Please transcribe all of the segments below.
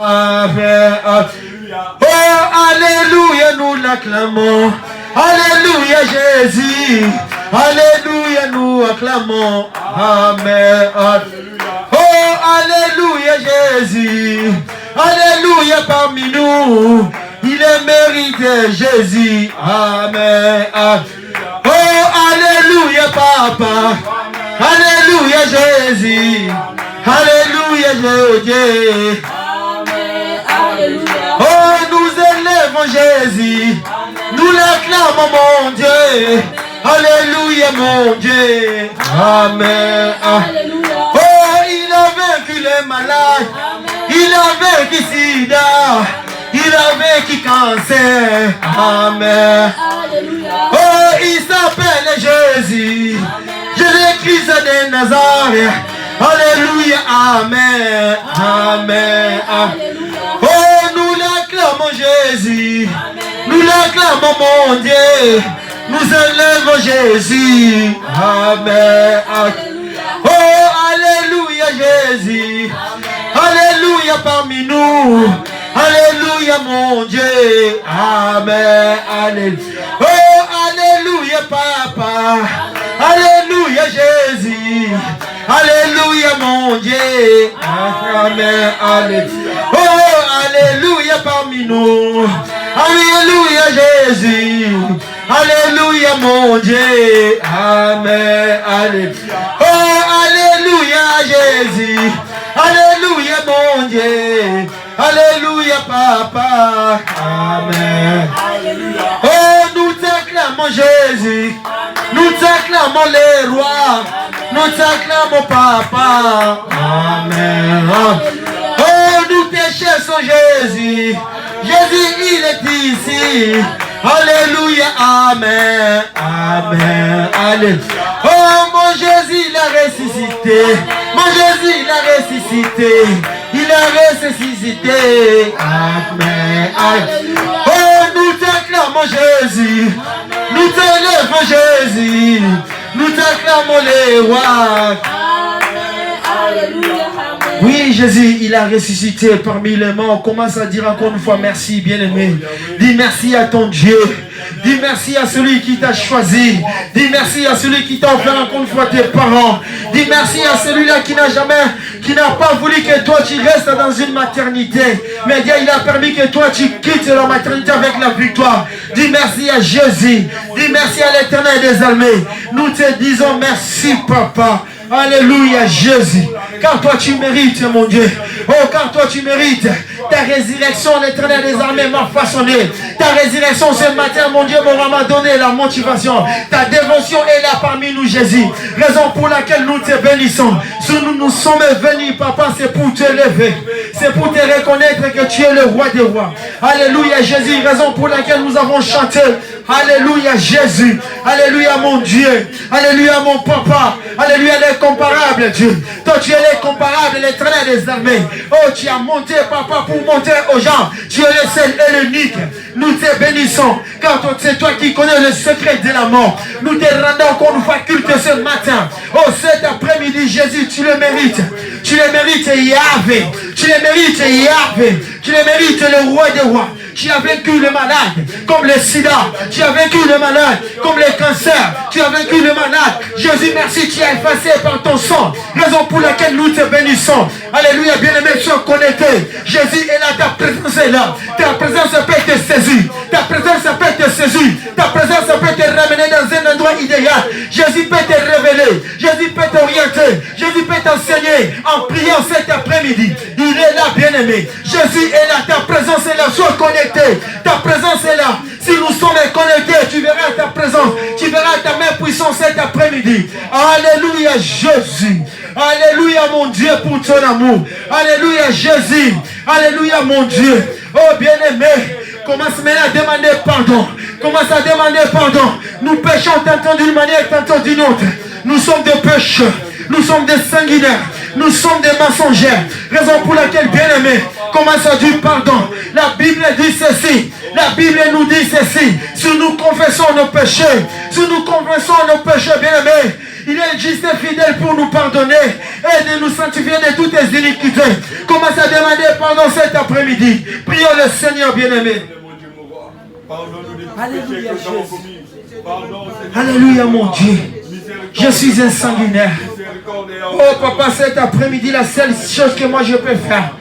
Amen. Oh, alléluia, nous l'acclamons. Alléluia, Jésus. Alléluia, nous acclamons. Amen. Oh, alléluia, Jésus. Alléluia parmi nous. Il est mérité, Jésus. Amen. Oh, alléluia, Papa. Alléluia, Jésus. Alléluia, Jésus. Oh, nous élèvons Jésus. Nous l'acclamons, mon Dieu. Alléluia, mon Dieu. Amen. Oh, il a vaincu les malades. Il a vaincu Sida. Il a vaincu cancer. Amen. Oh, il s'appelle Jésus. Jésus-Christ de Nazareth. Alléluia. Amen. Amen. Oh, nous l'acclamons Jésus. Nous l'acclamons, mon Dieu. Nous élèvons Jésus. Amen. Oh, alléluia Jésus. Alléluia parmi nous. Alléluia mon Dieu. Amen. Alléluia. Oh, alléluia Papa. Alléluia Jésus. Alléluia mon Dieu. Amen. Alléluia. Oh, alléluia parmi nous. Alléluia Jésus. Alléluia mon Dieu. Amen. Alléluia. Oh, alléluia Jésus. Alléluia mon Dieu. Alléluia Papa. Amen. Oh, nous t'acclamons Jésus. Nous t'acclamons les rois. Nous t'acclamons Papa. Amen. Oh, nous te cherchons Jésus. Jésus, il est ici. Alléluia, Amen, Amen, Alléluia. Oh, mon Jésus, il a ressuscité. Mon Jésus, il a ressuscité. Il a ressuscité. Amen, Alléluia. Oh, nous t'acclamons Jésus. Nous t'élèvons Jésus. Nous t'acclamons les rois. Alléluia. Oui, Jésus, il a ressuscité parmi les morts. Commence à dire encore une fois merci, bien-aimé. Dis merci à ton Dieu. Dis merci à celui qui t'a choisi. Dis merci à celui qui t'a offert encore une fois tes parents. Dis merci à celui-là qui n'a pas voulu que toi tu restes dans une maternité. Mais Dieu, il a permis que toi tu quittes la maternité avec la victoire. Dis merci à Jésus. Dis merci à l'Éternel des armées. Nous te disons merci, Papa. Alléluia Jésus. Car toi tu mérites mon Dieu. Oh, car toi tu mérites. Ta résurrection, l'Éternel des armées m'a façonné. Ta résurrection ce matin mon Dieu m'a donné la motivation. Ta dévotion est là parmi nous Jésus. Raison pour laquelle nous te bénissons. Si nous sommes venus Papa, c'est pour te lever. C'est pour te reconnaître que tu es le roi des rois. Alléluia Jésus. Raison pour laquelle nous avons chanté. Alléluia Jésus. Alléluia mon Dieu. Alléluia mon Papa. Alléluia l'incomparable Dieu. Toi tu es l'incomparable, l'Éternel des armées. Oh, tu as monté Papa pour monter aux gens. Tu es le seul et l'unique. Nous te bénissons. Car c'est toi qui connais le secret de la mort. Nous te rendons encore une fois culte ce matin. Oh, cet après-midi Jésus, tu le mérites. Tu le mérites Yahvé. Tu le mérites Yahvé. Tu le mérites le roi des rois. Tu as vaincu le malade comme le sida. Tu as vaincu le malade comme le cancer. Tu as vaincu le malade. Jésus, merci, tu as effacé par ton sang. Raison pour laquelle nous te bénissons. Alléluia, bien-aimé, sois connecté. Jésus est là, ta présence est là. Ta présence peut te saisir. Ta présence peut te saisir. Ta présence peut te ramener dans un endroit idéal. Jésus peut te révéler. Jésus peut t'orienter. Jésus peut t'enseigner en priant cet après-midi. Il est là, bien-aimé. Jésus est là, ta présence est là, sois connecté. Ta présence est là. Si nous sommes connectés, tu verras ta présence. Tu verras ta main puissante cet après-midi. Alléluia Jésus. Alléluia mon Dieu pour ton amour. Alléluia Jésus. Alléluia mon Dieu. Oh bien-aimé, commence maintenant à demander pardon. Commence à demander pardon. Nous péchons tantôt d'une manière, tantôt d'une autre. Nous sommes des pécheurs. Nous sommes des sanguinaires. Nous sommes des mensongers. Raison pour laquelle, bien-aimé, commence à dire pardon. La Bible dit ceci. La Bible nous dit ceci. Si nous confessons nos péchés, si nous confessons nos péchés, bien-aimé, Il est juste et fidèle pour nous pardonner et de nous sanctifier de toutes les iniquités. Commence à demander pardon cet après-midi. Prions le Seigneur bien-aimé. Alléluia, Jésus. Alléluia, mon Dieu. Je suis un sanguinaire. Oh, Papa, cet après-midi, la seule chose que moi je peux faire,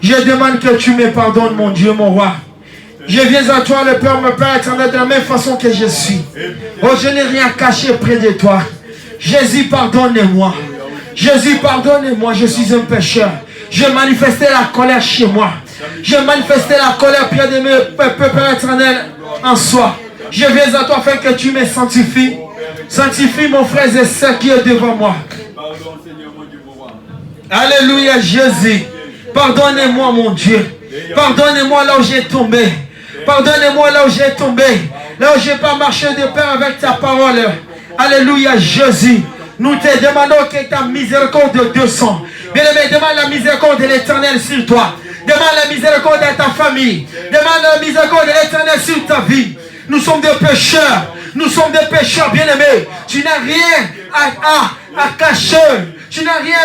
je demande que tu me pardonnes, mon Dieu, mon roi. Je viens à toi, le Père, mon Père éternel, de la même façon que je suis. Oh, je n'ai rien caché près de toi. Jésus, pardonne-moi. Jésus, pardonne-moi, je suis un pécheur. Je manifestais la colère chez moi. Je manifestais la colère, Père de mes Père éternel, en soi. Je viens à toi afin que tu me sanctifies. Sanctifie mon frère et sœur qui est devant moi. Alléluia, Jésus. Pardonnez-moi, mon Dieu. Pardonnez-moi là où j'ai tombé. Pardonnez-moi là où j'ai tombé. Là où je n'ai pas marché de pair avec ta parole. Alléluia, Jésus. Nous te demandons que ta miséricorde descende. Bien-aimé, demande la miséricorde de l'Éternel sur toi. Demande la miséricorde de ta famille. Demande la miséricorde de l'Éternel sur ta vie. Nous sommes des pécheurs. Nous sommes des pécheurs, bien-aimés. Tu n'as rien à cacher. Tu n'as rien,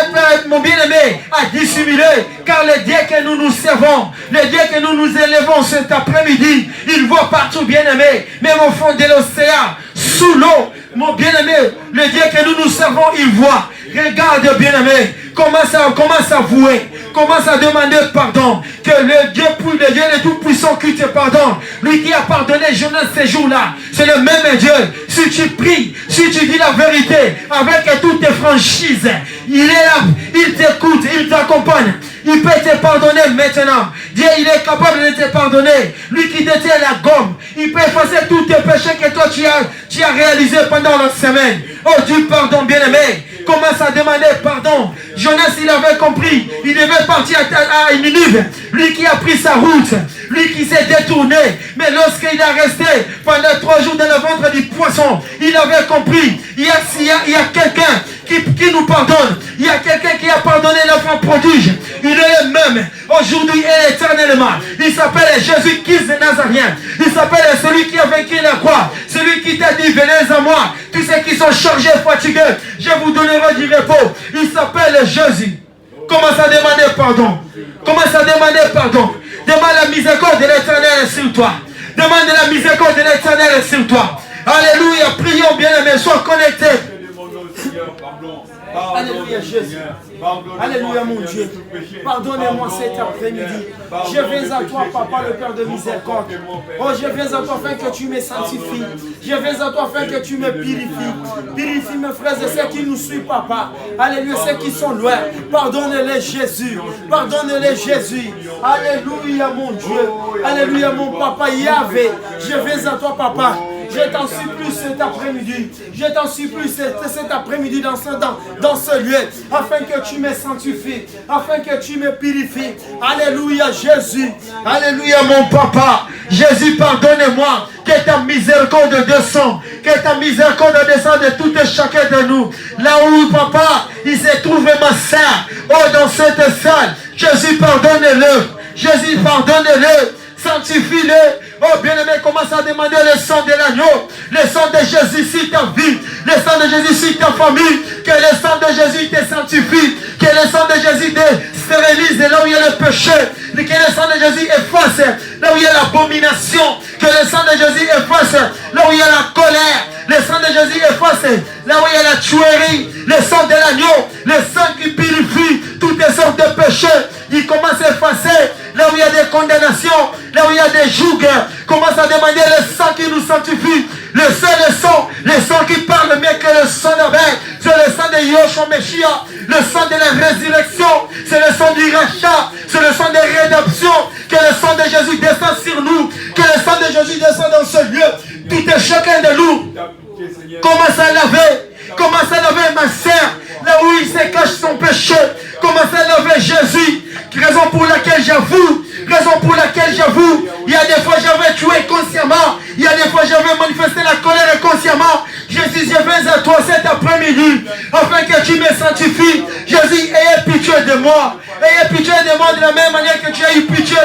mon bien-aimé, à dissimuler. Car le Dieu que nous nous servons, le Dieu que nous nous élevons cet après-midi, il voit partout, bien-aimé. Même au fond de l'océan, sous l'eau, mon bien-aimé, le Dieu que nous nous servons, il voit. Regarde, bien-aimé, commence à vouer, commence à demander pardon. Que le Dieu le Tout-Puissant qui te pardonne, lui qui a pardonné Jonas ces jours-là, c'est le même Dieu. Si tu pries, si tu dis la vérité, avec toutes tes franchises, il est là, il t'écoute, il t'accompagne. Il peut te pardonner maintenant. Dieu, il est capable de te pardonner. Lui qui détient la gomme, il peut effacer tous tes péchés que toi tu as réalisés pendant la semaine. Oh Dieu, pardon, bien-aimé. Commence à demander pardon. Jonas, il avait compris. Il devait partir à Ninive. Lui qui a pris sa route. Lui qui s'est détourné. Mais lorsqu'il est resté pendant 3 jours dans le ventre du poisson, il avait compris. Il y a quelqu'un qui nous pardonne. Il y a quelqu'un qui a pardonné l'enfant prodige. Il est le même aujourd'hui et éternellement. Il s'appelle Jésus-Christ de Nazarien. Il s'appelle celui qui a vaincu la croix. Celui qui t'a dit, venez à moi. Tous ceux qui sont chargés, fatigués, je vous donnerai du repos. Il s'appelle Jésus. Commence à demander pardon. Commence à demander pardon. Demande la miséricorde de l'Éternel sur toi. Demande la miséricorde de l'Éternel sur toi. Alléluia. Prions bien-aimés. Sois connectés. Alléluia, Jésus. Alléluia, mon Dieu. Pardonnez-moi cet après-midi. Je viens à toi, Papa, le Père de miséricorde. Oh, je viens à toi afin que tu me sanctifies. Je viens à toi afin que tu me purifies. Purifie mes frères et ceux qui nous suivent, Papa. Alléluia, ceux qui sont loin. Pardonne-les, Jésus. Pardonne-les, Jésus. Alléluia, mon Dieu. Alléluia, mon Papa Yahvé. Je viens à toi, Papa. Je t'en supplie cet après-midi. Je t'en supplie cet après-midi dans ce lieu. Afin que tu me sanctifies. Afin que tu me purifies. Alléluia, Jésus. Alléluia, mon Papa. Jésus, pardonne-moi. Que ta miséricorde descende. Que ta miséricorde descende de tout et chacun de nous. Là où, Papa, il se trouve ma sœur. Oh, dans cette salle. Jésus, pardonne-le. Jésus, pardonne-le. Sanctifie-le. Oh bien-aimé, commence à demander le sang de l'agneau, le sang de Jésus sur ta vie, le sang de Jésus sur ta famille, que le sang de Jésus te sanctifie, que le sang de Jésus te stérilise là où il y a le péché, que le sang de Jésus efface là où il y a l'abomination, que le sang de Jésus efface là où il y a la colère, le sang de Jésus efface là où il y a la tuerie, le sang de l'agneau, le sang qui purifie toutes les sortes de péchés. Il commence à effacer là où il y a des condamnations, là où il y a des jougs. Commence à demander le sang qui nous sanctifie. Le sang qui parle mieux que le sang d'Abel. C'est le sang de Yoshua Meshiach, le sang de la résurrection. C'est le sang du rachat, c'est le sang de rédemption. Que le sang de Jésus descend sur nous. Que le sang de Jésus descend dans ce lieu. Tout et chacun de nous commence à laver. Commence à laver ma sœur, là où il se cache son péché. Commence à laver Jésus. Raison pour laquelle j'avoue. Raison pour laquelle j'avoue. Il y a des fois j'avais tué consciemment. Il y a des fois j'avais manifesté la colère inconsciemment. Jésus, je viens à toi cet après-midi afin que tu me sanctifies. Jésus, ayez pitié de moi. Ayez pitié de moi de la même manière que tu as eu pitié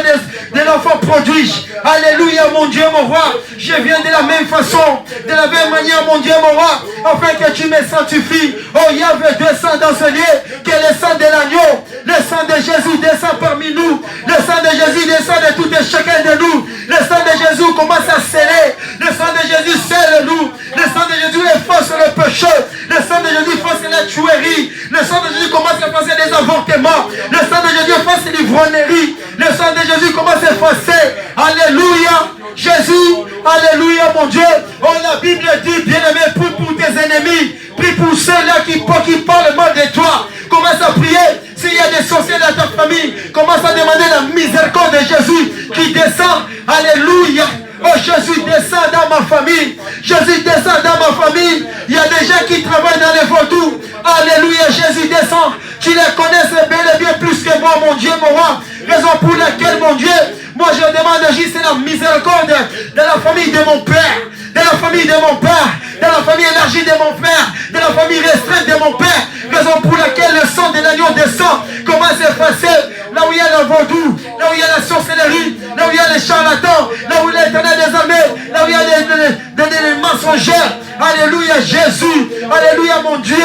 de l'enfant prodige. Alléluia, mon Dieu, mon roi. Je viens de la même façon, de la même manière, mon Dieu, mon roi, afin que tu me sanctifies. Oh, Yahvé, descend dans ce lieu, que le sang de l'agneau, le sang de Jésus descend parmi nous. Le sang de Jésus descend de tout et chacun de nous. Le sang de Jésus commence à sceller. Le sang de Jésus scelle nous. Le sang de Jésus efface le péché. Le sang de Jésus efface la tuerie. Le sang de Jésus commence à effacer les avortements. Le sang de Jésus efface l'ivrognerie. Le sang de Jésus commence à effacer. Alléluia. Jésus, alléluia, mon Dieu. Oh, la Bible dit, bien-aimé, prie pour tes ennemis. Prie pour ceux-là qui parlent mal de toi. Commence à prier. S'il y a des sorciers dans ta famille, commence à demander la miséricorde de Jésus qui descend. Alléluia. Oh, Jésus descend dans ma famille. Jésus descend dans ma famille. Il y a des gens qui travaillent dans les vaudous. Alléluia, Jésus descend. Tu les connais bel et bien plus que moi, mon Dieu, mon roi. Raison pour laquelle, mon Dieu, moi je demande juste la miséricorde de la famille de mon père, de la famille de mon père, de la famille élargie de mon père, de la famille restreinte de mon père. Raison pour laquelle le sang de l'agneau descend. Commence à effacer là où il y a le vaudou, là où il y a la sorcellerie, là où il y a les charlatans, là où il y a l'éternel des armées, là où il y a les mensongers. Alléluia Jésus, alléluia mon Dieu,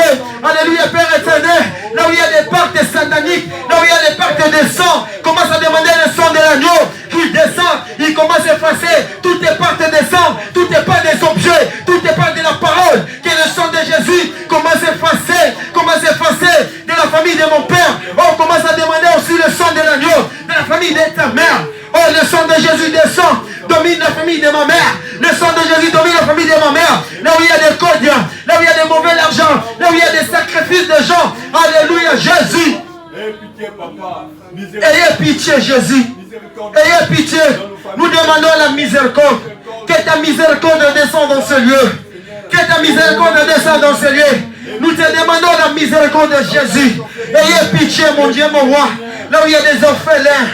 alléluia Père éternel, là où il y a des pactes sataniques, là où il y a les pactes de sang, commence à demander le sang de l'agneau qui descend, il commence à effacer toutes les pactes de sang, toutes les parts des objets, toutes les parts de la parole, que le sang de Jésus commence à effacer de la famille de mon père. On commence à demander aussi le sang de l'agneau, de la famille de ta mère. Oh, le sang de Jésus descend, domine la famille de ma mère. Le sang de Jésus domine la famille de ma mère. Là où il y a des codes, là où il y a des mauvais argent, là où il y a des sacrifices de gens. Alléluia, Jésus. Ayez pitié, papa. Ayez pitié, Jésus. Ayez pitié. Nous demandons la miséricorde. Que ta miséricorde descende dans ce lieu. Que ta miséricorde descende dans ce lieu. Nous te demandons la miséricorde de Jésus. Ayez pitié, mon Dieu, mon roi. Là où il y a des orphelins.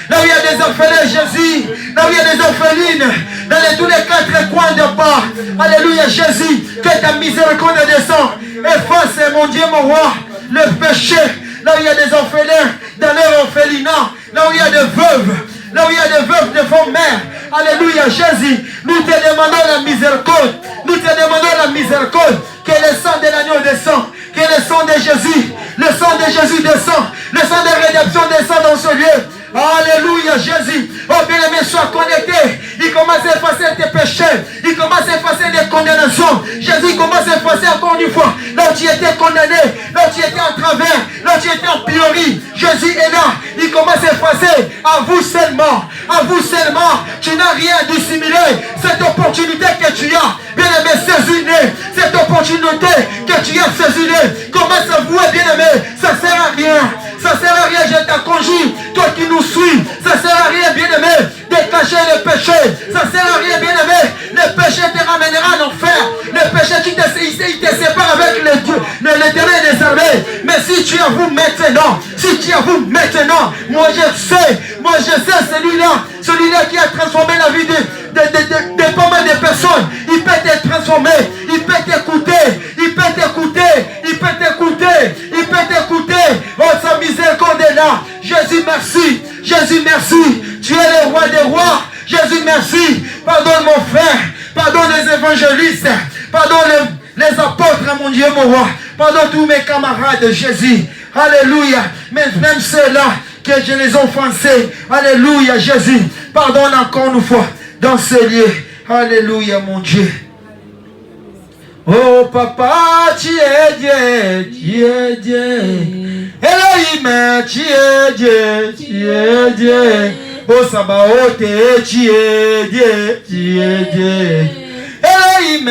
Là où il y a des orphelins, Jésus. Là où il y a des orphelines. Dans tous les quatre coins de bas. Alléluia, Jésus. Que ta miséricorde descende. Efface, mon Dieu, mon roi, le péché. Là où il y a des orphelins. Dans leur orphelinat. Là où il y a des veuves. Là où il y a des veuves de vos mères. Alléluia, Jésus. Nous te demandons la miséricorde. Nous te demandons la miséricorde. Que le sang de l'agneau descend. Que le sang de Jésus. Le sang de Jésus descend. Le sang de rédemption descend dans ce lieu. Alléluia, Jésus. Oh, bien-aimé, sois connecté. Il commence à effacer tes péchés. Il commence à effacer des condamnations. Jésus commence à effacer encore une fois. Là où tu étais condamné, là où tu étais en travers, là où tu étais en pilori. Jésus est là. Il commence à effacer. À vous seulement. À vous seulement. Tu n'as rien à dissimuler. Cette opportunité que tu as, bien-aimé, saisis-le. Cette opportunité que tu as, saisis-le. Commence à vouer, bien-aimé. Ça ne sert à rien. Ça ne sert à rien, je te conjure. Toi qui nous suis, ça ne sert à rien, bien-aimé, de cacher le péché. Ça ne sert à rien, bien-aimé. Le péché te ramènera en enfer. Le péché, il te sépare avec l'éternel des armées. Mais si tu avoues maintenant, moi je sais celui-là qui a transformé la vie de pas mal de personnes. Il peut te transformer, il peut t'écouter, Oh, sa miséricorde est là. Jésus, merci. Jésus, merci. Tu es le roi des rois. Jésus, merci. Pardonne mon frère. Pardonne les évangélistes. Pardonne les apôtres, mon Dieu, mon roi. Pardonne tous mes camarades, Jésus. Alléluia. Même ceux-là que je les ai offensés. Alléluia, Jésus. Pardonne encore une fois dans ce lieu. Alléluia, mon Dieu. Oh papa, tu es Dieu, tu es Dieu. Elohim, tu es Dieu, tu es Dieu. Oh Sabaoth, tu es Dieu, tu es Dieu. Elohim,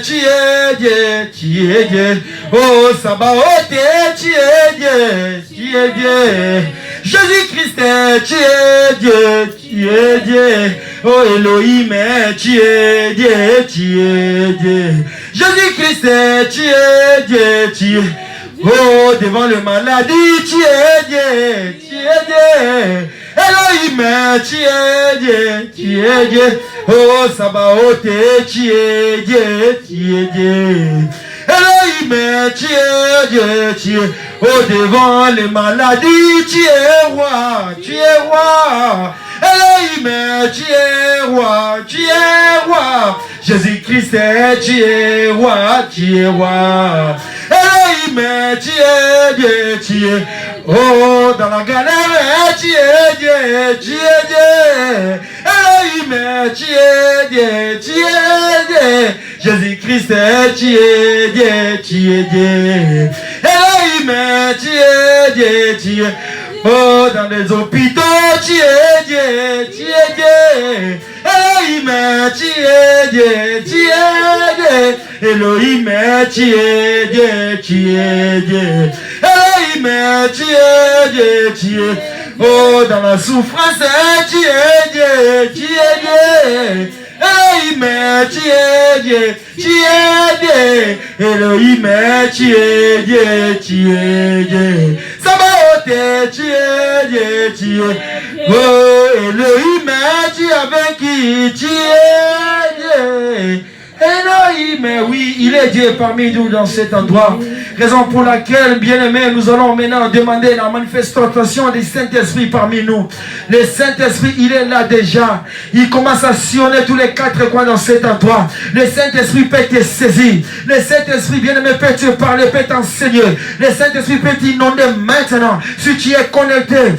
tu es Dieu, tu es Dieu. Oh Sabaoth, tu es Dieu, tu es Dieu. Jésus-Christ, tu es Dieu, tu es Dieu. Oh Elohim, tu es Dieu, tu es Dieu. Jésus-Christ, tu es Dieu, tu es. Oh, devant le maladie, tu es Dieu, tu es Dieu. Elohim, tu es Dieu, tu es Dieu. Oh, Sabaoth, tu es Dieu, tu es Dieu. Elohim, Elohim, tu es Dieu, tu es au devant les maladies, tu es roi, tu es roi. Elohim, tu es roi, tu es roi. Jésus-Christ, tu es roi, tu es roi. Elohim, tu es Dieu, tu es. Oh, dans la galère, tu es Dieu, tu es Dieu. Elohim, tu es Dieu, tu es Dieu. Jésus-Christ, tu es Dieu, tu es Dieu. Elohim, tu es Dieu, tu es. Oh, dans les hôpitaux, tu es Dieu, tu es Dieu. Elohim, tu es Dieu, tu es Dieu. Elohim, tu es Dieu, tu es Dieu. Elohim, tu es Dieu, tu es. Oh, dans la souffrance, tu es Dieu, tu es Dieu. Elohim, tu es Dieu, tu es Dieu. Elohim, tu es Dieu, tu es Dieu. Sabaoth, tu es Dieu, tu es. Oh, Elohim, tu as vaincu, tu es Dieu. Elohim, oui, il est Dieu parmi nous dans cet endroit. Raison pour laquelle, bien-aimés, nous allons maintenant demander la manifestation du Saint-Esprit parmi nous. Le Saint-Esprit, il est là déjà. Il commence à sillonner tous les quatre coins dans cet endroit. Le Saint-Esprit peut te saisir. Le Saint-Esprit, bien-aimé, peut te parler, peut t'enseigner. Le Saint-Esprit peut t'inonder maintenant. Si tu es connecté,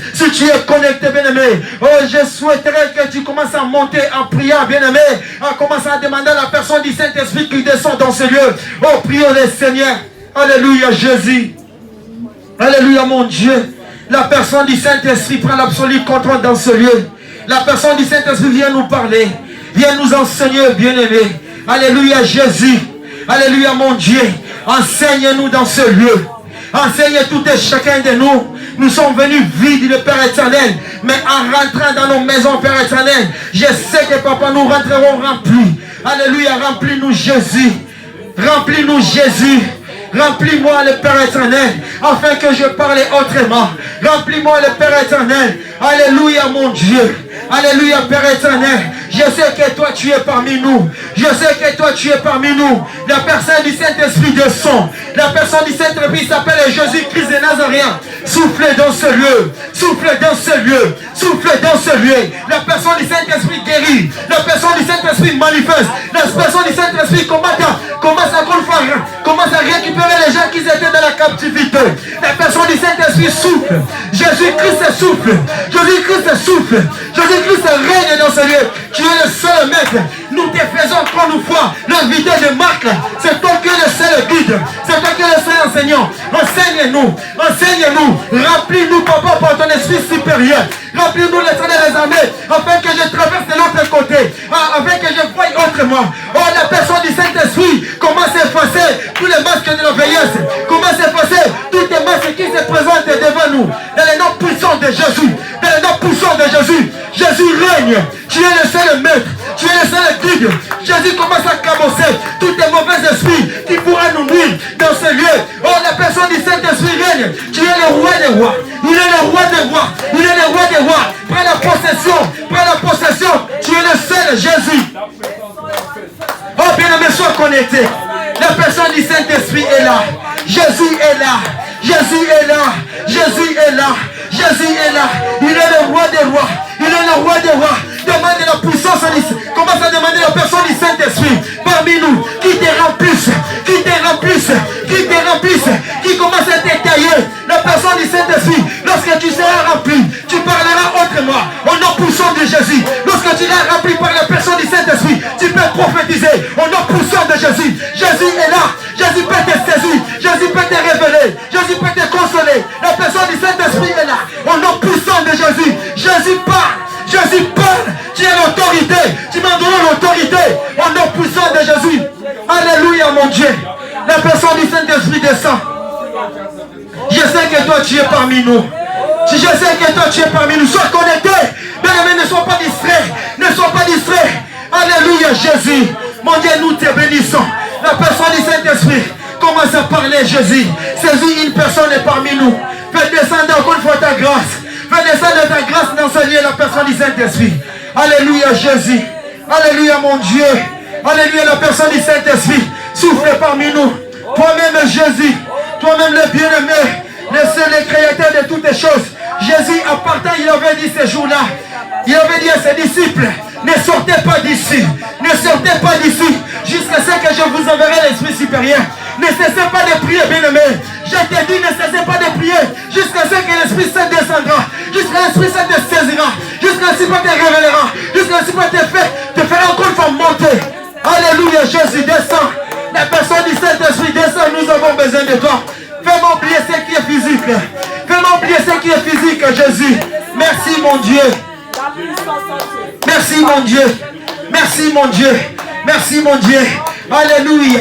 bien-aimé, oh, je souhaiterais que tu commences à monter en prière, bien-aimé, à commencer à demander à la personne du Saint-Esprit qui descend dans ce lieu. Oh, prions le Seigneur. Alléluia Jésus. Alléluia mon Dieu. La personne du Saint-Esprit prend l'absolu contrôle dans ce lieu. La personne du Saint-Esprit vient nous parler. Vient nous enseigner, bien-aimé. Alléluia Jésus. Alléluia mon Dieu. Enseigne-nous dans ce lieu. Enseigne tout et chacun de nous. Nous sommes venus vides, le Père éternel. Mais en rentrant dans nos maisons, Père éternel, je sais que Papa, nous rentrerons remplis. Alléluia, remplis-nous Jésus. Remplis-nous Jésus. Remplis-moi le Père éternel, afin que je parle autrement. Remplis-moi le Père éternel. Alléluia mon Dieu. Alléluia Père éternel. Je sais que toi tu es parmi nous. Je sais que toi tu es parmi nous. La personne du Saint-Esprit descend. La personne du Saint-Esprit s'appelle Jésus-Christ de Nazareth. Soufflez dans ce lieu. Soufflez dans ce lieu. Soufflez dans ce lieu. La personne du Saint-Esprit guérit. La personne du Saint-Esprit manifeste. La personne du Saint-Esprit commence à récupérer les gens qui étaient dans la captivité. La personne du Saint-Esprit souffle. Jésus-Christ souffle. Jésus-Christ souffle. Jésus-Christ règne dans ce lieu. Tu es le seul maître. Nous te faisons qu'on nous voit. L'invité de Marc, c'est toi qui es le seul guide. C'est toi qui es le seul enseignant. Enseigne-nous. Enseigne-nous. Remplis-nous, Papa, par ton esprit supérieur. Remplis-nous l'éternel des armées, afin que je traverse de l'autre côté. Afin que je voie autrement. Oh, la personne du Saint-Esprit commence à effacer tous les masques de la vieillesse. Commence à effacer toutes les masques qui se présentent devant nous. Dans les noms puissants de Jésus. Dans les noms puissants de Jésus. Jésus règne. Tu es le seul maître. Tu es le seul guide. Jésus commence à cabosser tous les mauvais esprits qui pourraient nous nuire dans ce lieu. Oh, la personne du Saint-Esprit règne. Tu es le roi des rois. Il est le roi des rois. Il est le roi des rois. Prends la possession. Prends la possession. Tu es le seul Jésus. Oh, bien-aimé, sois connecté. La personne du Saint-Esprit est là. Jésus est là. Jésus est là. Jésus est là. Jésus est là. Il est le roi des rois. Il est le roi des rois. Demande la puissance. Commence à demander la personne du Saint-Esprit parmi nous qui te remplisse. Qui te remplisse. Qui te remplisse. Qui commence à t'étailler. La personne du Saint-Esprit. Lorsque tu seras rempli, tu parleras autrement. Au nom puissant de Jésus. Lorsque tu seras rempli par la personne du Saint-Esprit, tu peux prophétiser. Au nom puissant de Jésus. Jésus est là. Jésus peut te saisir. Jésus peut te révéler. Jésus peut te consoler. La personne du Saint-Esprit est là. Au nom puissant de Jésus. Jésus parle. Jésus parle. Tu as l'autorité. Tu m'as donné l'autorité. Au nom puissant de Jésus. Alléluia mon Dieu. La personne du Saint-Esprit descend. Je sais que toi tu es parmi nous. Je sais que toi tu es parmi nous. Sois connecté. Bien-aimé, ne sois pas distrait. Ne sois pas distrait. Alléluia Jésus. Mon Dieu, nous te bénissons. La personne du Saint-Esprit commence à parler Jésus. Saisis une personne parmi nous. Fais descendre encore une fois ta grâce. Fais descendre ta grâce dans ce lieu, la personne du Saint-Esprit. Alléluia Jésus. Alléluia mon Dieu. Alléluia la personne du Saint-Esprit. Souffle parmi nous. Toi-même Jésus, toi-même le bien-aimé, le seul et créateur de toutes les choses. Jésus, en partant, il avait dit ces jours-là, il avait dit à ses disciples, ne sortez pas d'ici, ne sortez pas d'ici, jusqu'à ce que je vous enverrai l'Esprit supérieur. Ne cessez pas de prier, bien-aimé. Je te dis, ne cessez pas de prier, jusqu'à ce que l'Esprit Saint descendra, jusqu'à l'Esprit Saint te saisira, jusqu'à l'Esprit Saint te révélera, jusqu'à l'Esprit Saint te fera encore une fois monter. Alléluia, Jésus, descends. La personne du Saint-Esprit descend, nous avons besoin de toi. Fais-moi oublier ce qui est physique. Fais-moi oublier ce qui est physique, Jésus. Merci, mon Dieu. Merci, mon Dieu. Merci, mon Dieu. Merci, mon Dieu. Alléluia.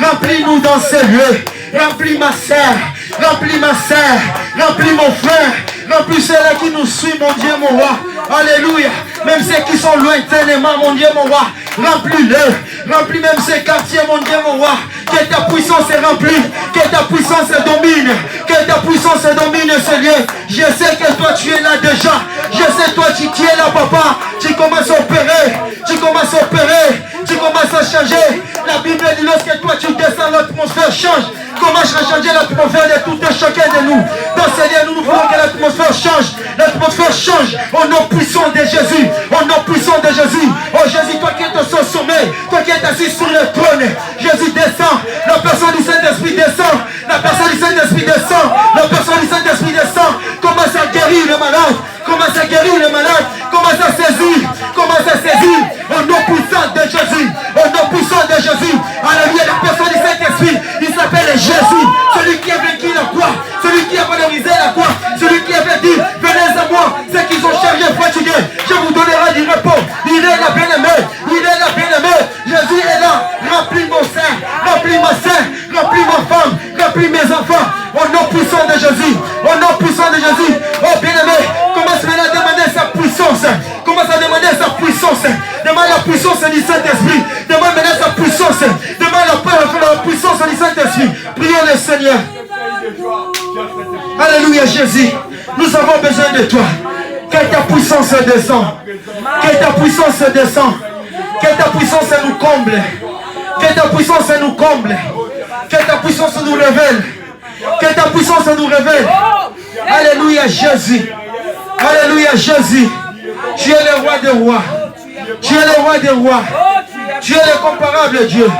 Remplis-nous dans ces lieux. Remplis ma sœur. Remplis ma sœur. Remplis mon frère. Remplis ceux-là qui nous suivent, mon Dieu, mon roi. Alléluia. Même ceux qui sont lointainement, mon Dieu, mon roi. Remplis-le. Remplis même ces quartiers, mon Dieu, mon roi. Que ta puissance est remplie. Que ta puissance domine. Que ta puissance domine ce lieu. Je sais que toi, tu es là déjà. Je sais, toi, tu es là, papa. Tu commences à opérer. Tu commences à opérer. Tu commences à changer. La Bible dit, lorsque toi, tu descends, l'atmosphère change. Commence à changer l'atmosphère de tout un chacun de nous. Dans ce lieu, nous voulons que l'atmosphère change. L'atmosphère change au nom puissant de Jésus. Au nom puissant de Jésus. Oh Jésus, toi qui es au sommet, toi qui es assis sur le trône, Jésus descend. La personne du Saint-Esprit descend. La personne du Saint-Esprit descend. La personne du Saint-Esprit descend. Commence à guérir le malade. Commence à guérir le malade. Commence à saisir. Commence à saisir. Au nom puissant de Jésus. Au nom puissant de Jésus. Alléluia. La personne du Saint-Esprit, il s'appelle Jésus. Celui qui a vaincu la croix. Celui qui a valorisé la croix. Celui qui avait dit, venez à moi, ceux qui sont chargés, fatigués. Je vous donnerai du repos. Il est là, bien-aimé. Il est là, bien-aimé. Jésus est là. Remplis mon sein. Remplis ma sein. Remplis ma femme. Remplis mes enfants. Au nom puissant de Jésus. Au nom puissant de Jésus. Oh bien-aimé, commence maintenant à demander sa puissance. Commence à demander sa puissance. Demande la puissance du Saint-Esprit. Demande maintenant sa puissance. Demande la puissance du Saint-Esprit. Prions le Seigneur. Alléluia Jésus. Nous avons besoin de toi. Que ta puissance descende. Que ta puissance descende. Que ta puissance nous comble. Que ta puissance nous comble. Que ta puissance nous révèle. Que ta puissance nous révèle. Alléluia Jésus. Alléluia Jésus. Tu es le roi des rois. Tu es le roi des rois. Tu es le comparable Dieu.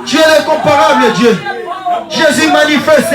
Tu es le comparable Dieu. Jésus manifeste.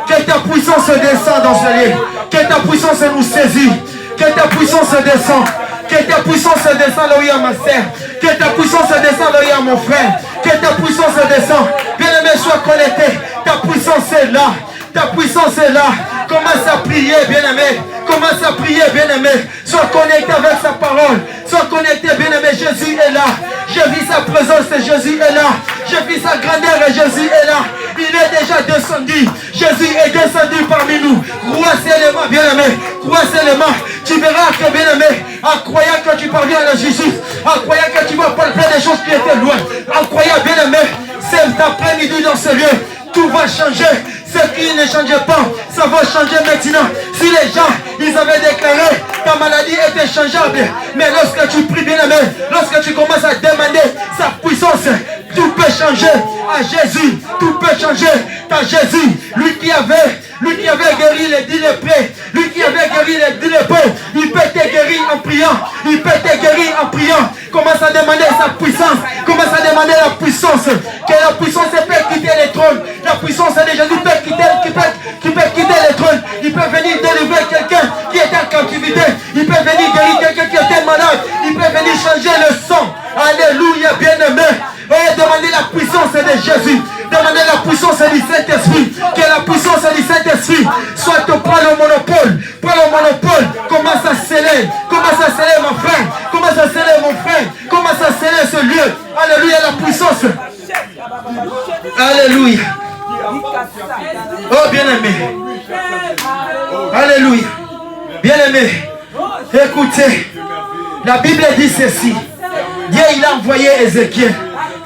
Que ta puissance descende dans ce lieu. Que ta puissance nous saisit. Que ta puissance descend. Que ta puissance descend là où il y a ma sœur. Que ta puissance descend là où il y a mon frère. Que ta puissance descend. Bien-aimé, sois connecté. Ta puissance est là. Ta puissance est là. Commence à prier, bien-aimé. Commence à prier, bien-aimé. Sois connecté avec sa parole. Sois connecté, bien-aimé. Jésus est là. Je vis sa présence et Jésus est là. Je vis sa grandeur et Jésus est là. Il est déjà descendu. Jésus est descendu parmi nous. Croissez les mains, bien-aimé. Croissez les mains. Tu verras que, bien-aimé, en croyant que tu parviens à la justice, en croyant que tu vas parler plein de choses qui étaient loin, en croyant, bien-aimé, cet après-midi dans ce lieu, tout va changer. Ce qui ne changeait pas, ça va changer maintenant. Si les gens, ils avaient déclaré ta maladie était changeable, mais lorsque tu pries, bien-aimé, lorsque tu commences à demander sa puissance, tout peut changer. À Jésus, tout peut changer. À Jésus, lui qui avait guéri les 10 lépreux, lui qui avait guéri les 10 lépreux, il peut te guérir en priant. Il peut te guérir en priant. Commence à demander sa puissance. Commence à demander la puissance. Que la puissance peut quitter les trônes. La puissance de Jésus peut quitter les trônes. Il peut venir délivrer quelqu'un qui est en captivité. Il peut venir guérir quelqu'un qui était malade. Il peut venir changer le sang. Alléluia, bien-aimé. Demandez la puissance de Jésus. Demandez la puissance du Saint-Esprit. Que la puissance du Saint-Esprit soit pas le monopole. Pas le monopole. Commence à sceller. Commence à sceller mon frère. Commence à sceller mon frère. Commence à sceller ce lieu. Alléluia, la puissance. Alléluia. Oh, bien-aimé. Alléluia. Bien-aimé. Écoutez. La Bible dit ceci. Dieu, il a envoyé Ézéchiel.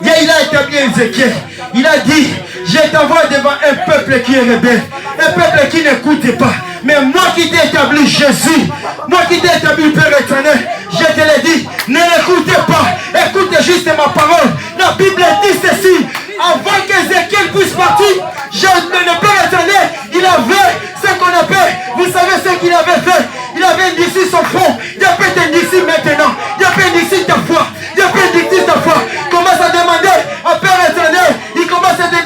Dieu, il a établi Ézéchiel. Il a dit, je t'envoie devant un peuple qui est rebelle. Un peuple qui n'écoute pas. Mais moi qui t'ai établi, Jésus, moi qui t'ai établi, Père éternel, je te l'ai dit, ne l'écoutez pas. Écoute juste ma parole. La Bible dit ceci. Avant qu'Ézéchiel puisse partir, j'ai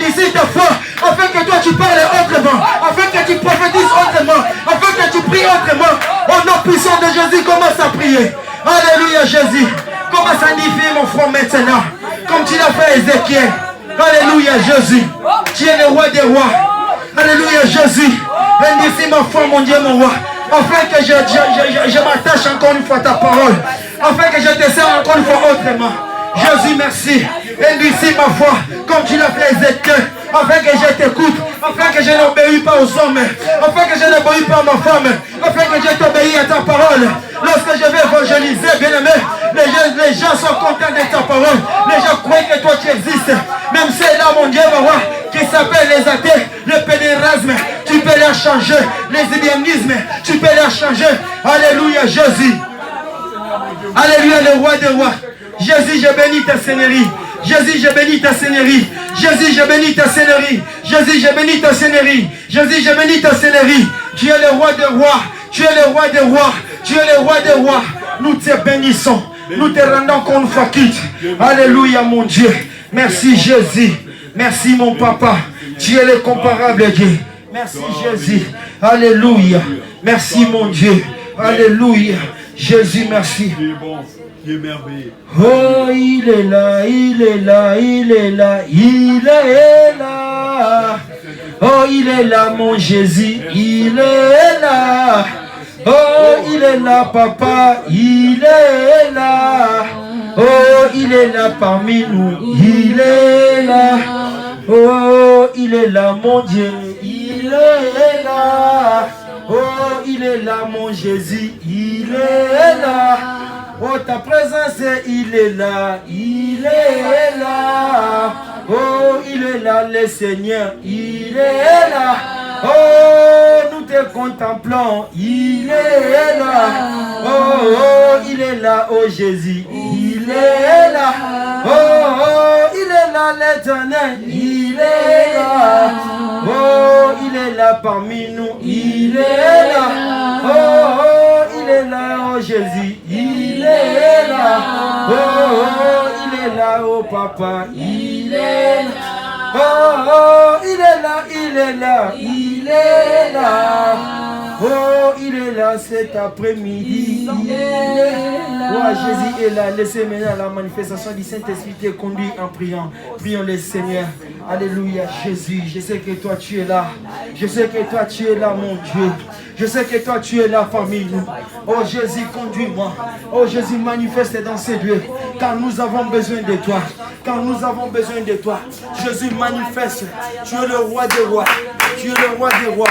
ici ta foi, afin que toi tu parles autrement, afin que tu prophétises autrement, afin que tu pries autrement. Au nom puissant de Jésus, commence à prier. Alléluia Jésus. Commence à unifier mon front maintenant, comme tu l'as fait à Ézéchiel. Alléluia Jésus. Tu es le roi des rois. Alléluia Jésus. Unifie ma foi, mon Dieu, mon roi, afin que je m'attache encore une fois à ta parole, afin que je te sers encore une fois autrement. Jésus, merci. Endurcis ma foi, comme tu l'as fait Ézéchiel, afin que je t'écoute, afin que je n'obéis pas aux hommes, afin que je n'obéis pas à ma femme, afin que je t'obéis à ta parole. Lorsque je vais évangéliser, bien-aimé, les gens sont contents de ta parole. Les gens croient que toi tu existes. Même ceux-là, mon Dieu, mon roi, qui s'appellent les athées, le pédérasme, tu peux les changer. Les idéalismes, tu peux les changer. Alléluia, Jésus. Alléluia, le roi des rois. Jésus, je bénis ta seigneurie. Jésus, je bénis ta seigneurie. Jésus, je bénis ta seigneurie. Jésus, je bénis ta seigneurie. Jésus, je bénis ta seigneurie. Tu es le roi des rois. Tu es le roi des rois. Tu es le roi des rois. Nous te bénissons. Nous te rendons qu'on fois quitte. Alléluia, mon Dieu. Merci, Jésus. Merci, mon papa. Tu es le comparable Dieu. Merci, Jésus. Alléluia. Merci, mon Dieu. Alléluia. Jésus, merci. Oh, il est là, il est là, il est là, il est là. Oh, il est là, mon Jésus, il est là. Oh, il est là, papa, il est là. Oh, il est là parmi nous, il est là. Oh, il est là, mon Dieu, il est là. Oh, il est là, mon Jésus, il est là. Oh, ta présence, il est là, il est là. Oh, il est là, le Seigneur, il est là. Oh, nous te contemplons, il est là. Oh, il est là, oh Jésus, il est là. Oh, il est là, l'Éternel, il est là. Oh, il est là parmi nous, il est là. Oh, il est là, oh Jésus, il est là. Oh, il est là, oh papa, il est là. Oh, il est là, il est là, il est là. Oh, il est là cet après-midi. Il est là. Oh, Jésus est là. Laissez maintenant la manifestation du Saint-Esprit te conduire en priant. Prions le Seigneur. Alléluia, Jésus. Je sais que toi tu es là. Je sais que toi tu es là, mon Dieu. Je sais que toi tu es là parmi nous. Oh Jésus, conduis-moi. Oh Jésus, manifeste dans ces lieux. Car nous avons besoin de toi. Car nous avons besoin de toi. Jésus, manifeste. Tu es le roi des rois. Tu es le roi des rois.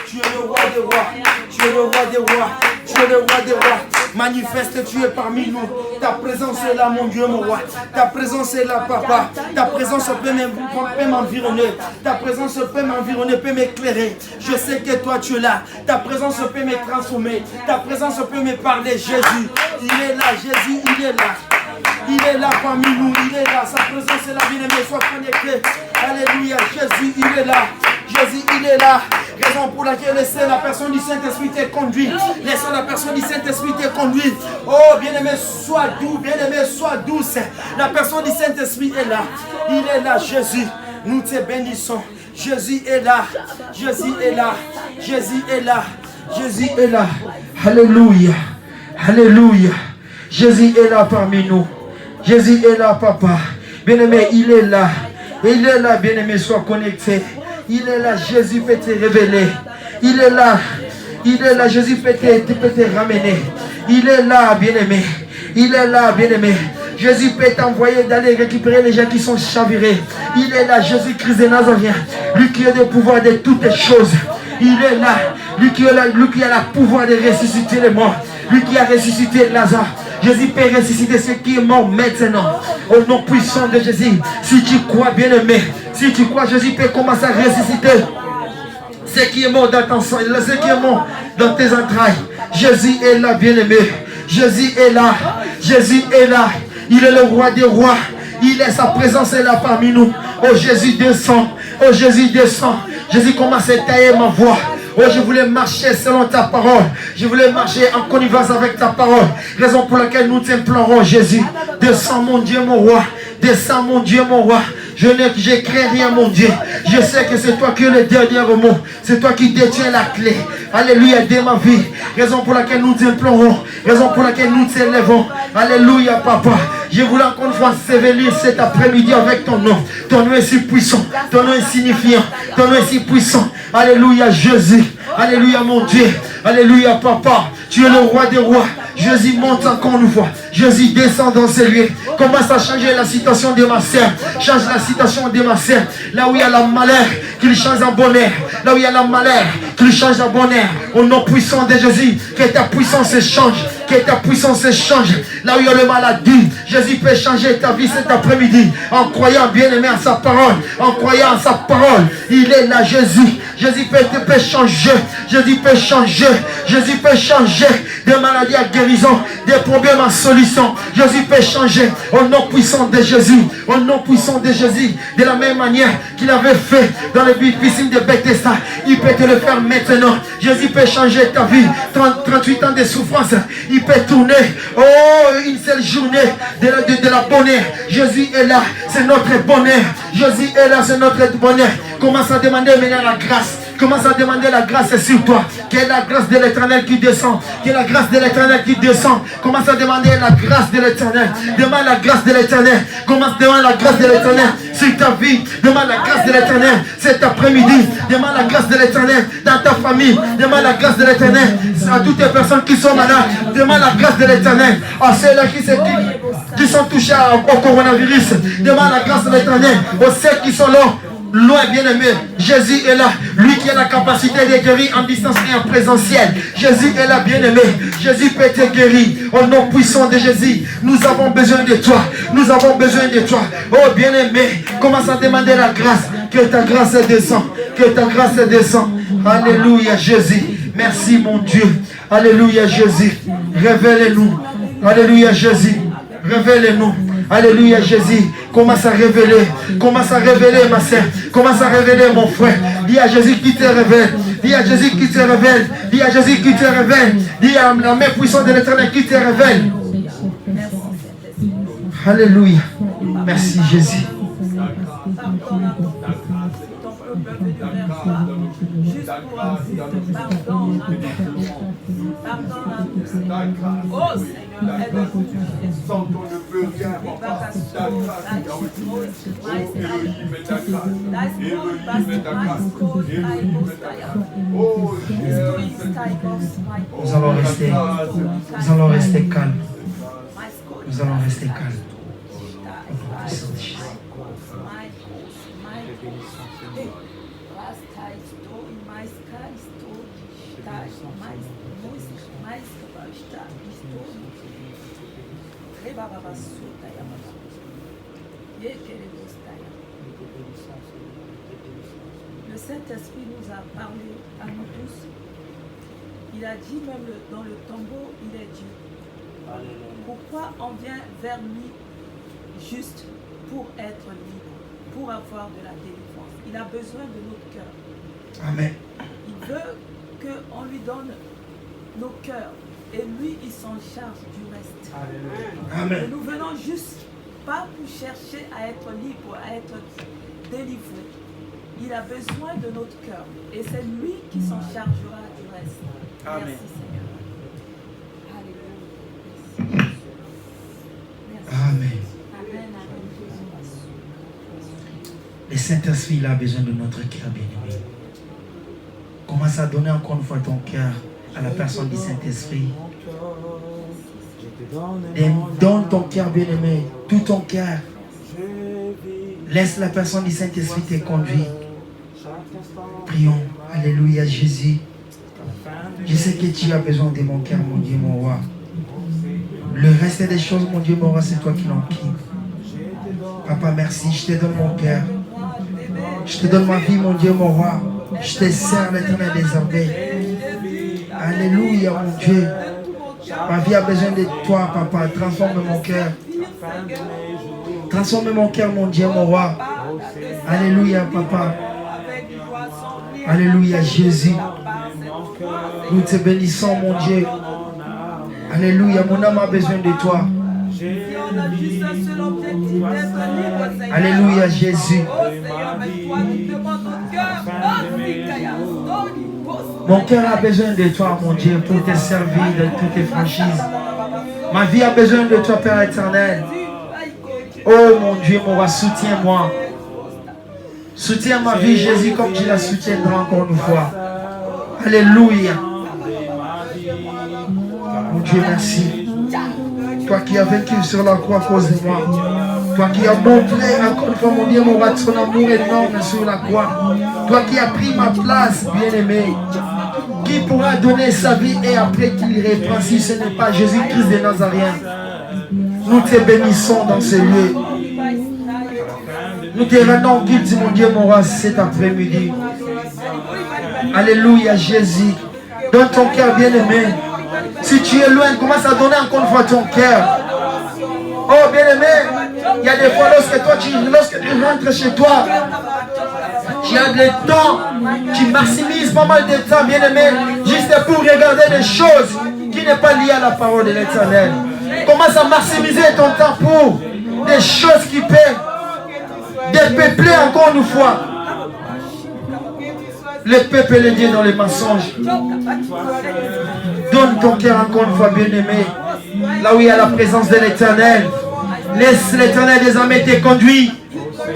Tu es le roi des rois. Tu es le roi des rois. Tu es le roi des rois. Manifeste, tu es parmi nous. Ta présence est là, mon Dieu, mon roi. Ta présence est là, papa. Ta présence peut m'environner. Ta présence peut m'environner, peut m'éclairer. Je sais que toi, tu es là. Ta présence peut me transformer. Ta présence peut me parler. Jésus, il est là. Jésus, il est là. Il est là parmi nous. Il est là. Sa présence est là. Bien-aimé, sois connecté. Alléluia. Jésus, il est là. Jésus, il est là. Raison pour laquelle laissez la personne du Saint-Esprit te conduire. Laissez la personne du Saint-Esprit te conduire. Oh, bien-aimé, sois doux. Bien-aimé, sois douce. La personne du Saint-Esprit est là. Il est là, Jésus. Nous te bénissons. Jésus est là. Jésus est là. Jésus est là. Jésus est là. Alléluia. Alléluia. Jésus est là parmi nous. Jésus est là, papa. Bien-aimé, il est là. Il est là, bien-aimé, sois connecté. Il est là, Jésus peut te révéler. Il est là. Il est là, Jésus peut te ramener. Il est là, bien-aimé. Il est là, bien-aimé. Jésus peut t'envoyer d'aller récupérer les gens qui sont chavirés. Il est là, Jésus-Christ de Nazareth. Lui qui a le pouvoir de toutes les choses. Il est là. Lui qui a le pouvoir de ressusciter les morts. Lui qui a ressuscité Lazare. Jésus peut ressusciter ce qui est mort maintenant. Au nom puissant de Jésus. Si tu crois, bien-aimé. Si tu crois, Jésus peut commencer à ressusciter ce qui est mort dans ton sang, ce qui est mort dans tes entrailles. Jésus est là, bien-aimé. Jésus est là. Jésus est là. Il est le roi des rois. Il est, sa présence est là parmi nous. Oh Jésus descend. Oh Jésus descend. Jésus commence à tailler ma voix. Oh, je voulais marcher selon ta parole. Je voulais marcher en connivence avec ta parole. Raison pour laquelle nous t'implorons, Jésus. Descends, mon Dieu, mon roi. Descends, mon Dieu, mon roi. Je crains rien, mon Dieu. Je sais que c'est toi qui as le dernier mot. C'est toi qui détiens la clé. Alléluia, de ma vie. Raison pour laquelle nous t'implorons. Raison pour laquelle nous t'élèvons. Alléluia, papa. Je voulais encore une fois s'éveiller cet après-midi avec ton nom. Ton nom est si puissant. Ton nom est signifiant. Ton nom est si puissant. Alléluia, Jésus. Alléluia, mon Dieu. Alléluia, papa. Tu es le roi des rois. Jésus monte encore une fois. Jésus descend dans ces lieux. Commence à changer la situation de ma sœur. Change la situation de ma sœur. Là où il y a la malheur, qu'il change en bonheur. Là où il y a la malheur, qu'il change en bonheur. Au nom puissant de Jésus, que ta puissance se change. Que ta puissance se change. Là où il y a le maladie, Jésus peut changer ta vie cet après-midi. En croyant bien aimé à sa parole. En croyant à sa parole. Il est là, Jésus. Jésus peut changer. Jésus peut changer. Jésus peut changer. Des maladies à guérison. Des problèmes à solution. Jésus peut changer. Au nom puissant de Jésus. Au nom puissant de Jésus. De la même manière qu'il avait fait dans les piscines de Bethesda. Il peut te le faire maintenant. Jésus peut changer ta vie. 38 ans de souffrance. Il peut tourner. Oh, une seule journée de la bonheur. Jésus est là. C'est notre bonheur. Jésus est là. C'est notre bonheur. Commence à demander maintenant la grâce. Commence à demander la grâce sur toi. Quelle est la grâce de l'Éternel qui descend. Quelle est la grâce de l'Éternel qui descend. Commence à demander la grâce de l'Éternel. Demande la grâce de l'Éternel. Commence à demander la grâce de l'Éternel sur ta vie. Demande la grâce de l'Éternel cet après-midi. Demande la grâce de l'Éternel dans ta famille. Demande la grâce de l'Éternel à toutes les personnes qui sont malades. Demande la grâce de l'Éternel à ceux-là qui sont touchés au coronavirus. Demande la grâce de l'Éternel aux ceux qui sont là. Loin, bien-aimé, Jésus est là. Lui qui a la capacité de guérir en distance et en présentiel. Jésus est là, bien-aimé. Jésus peut te guérir. Au nom puissant de Jésus, nous avons besoin de toi. Nous avons besoin de toi. Oh, bien-aimé, commence à demander la grâce. Que ta grâce descende. Que ta grâce descende. Alléluia, Jésus. Merci, mon Dieu. Alléluia, Jésus. Révèle-nous. Alléluia, Jésus. Révèle-nous. Alléluia, Jésus. Commence à révéler. Commence à révéler, ma sœur. Commence à révéler, mon frère. Dis à Jésus qui te révèle. Dis à Jésus qui te révèle. Dis à Jésus qui te révèle. Dis à la main puissante de l'Éternel qui te révèle. Alléluia. Merci, Jésus. Oh Seigneur, sans ton ne peut rien, papa. Ta grâce, Elohim est ta grâce. Elohim est ta grâce. Elohim est ta grâce. Oh, nous allons rester. Nous allons rester calmes. Nous allons rester calmes. Le Saint-Esprit nous a parlé à nous tous. Il a dit même dans le tombeau, il est Dieu. Pourquoi on vient vers lui juste pour être libre, pour avoir de la délivrance? Il a besoin de notre cœur. Amen. Il veut qu'on lui donne nos cœurs. Et lui, il s'en charge du reste. Amen. Et nous venons juste pas pour chercher à être libre, à être délivré. Il a besoin de notre cœur. Et c'est lui qui s'en chargera du reste. Amen. Merci Seigneur. Alléluia. Merci. Amen. Amen. Le Saint-Esprit, il a besoin de notre cœur, bien-aimé. Commence à donner encore une fois ton cœur à la personne du Saint-Esprit. Donne ton cœur, bien-aimé, tout ton cœur. Laisse la personne du Saint-Esprit te conduire. Prions. Alléluia, Jésus. Je sais que tu as besoin de mon cœur, mon Dieu, mon roi. Le reste des choses, mon Dieu, mon roi, c'est toi qui l'en quittes. Papa, merci. Je te donne mon cœur. Je te donne ma vie, mon Dieu, mon roi. Je te sers l'Éternel désormais. Alléluia, mon Dieu. Ma vie a besoin de toi, papa. Transforme mon cœur. Transforme mon cœur, mon Dieu, mon roi. Alléluia, papa. Alléluia, Jésus. Nous te bénissons, mon Dieu. Alléluia, mon âme a besoin de toi. Si on a juste un seul objectif d'être libre, Seigneur. Alléluia, Jésus. Oh Seigneur, mais toi, tu demandes notre cœur. Mon cœur a besoin de toi, mon Dieu, pour te servir de toutes tes franchises. Ma vie a besoin de toi, Père éternel. Oh mon Dieu, mon roi, soutiens-moi. Soutiens ma vie, Jésus, comme tu la soutiendras encore une fois. Alléluia. Mon Dieu, merci. Toi qui as vécu sur la croix à cause de moi. Toi qui as montré encore une fois, mon Dieu, mon roi, ton amour énorme sur la croix. Toi qui as pris ma place, bien-aimé. Qui pourra donner sa vie et après qu'il reprend si ce n'est pas Jésus-Christ de Nazareth. Nous te bénissons dans ce lieu. Nous te rendons culte, mon Dieu, mon roi, cet après-midi. Alléluia, Jésus. Donne ton cœur, bien-aimé. Si tu es loin, commence à donner encore une fois ton cœur. Oh, bien-aimé, il y a des fois lorsque tu rentres chez toi, tu as le temps, tu maximises pas mal de temps, bien-aimé, juste pour regarder des choses qui n'est pas liées à la parole de l'Éternel. Commence à maximiser ton temps pour des choses qui peuvent dépeupler encore une fois le peuple de Dieu dans les mensonges. Donne ton cœur encore une fois, bien-aimé, là où il y a la présence de l'Éternel. Laisse l'Éternel des armées te conduire.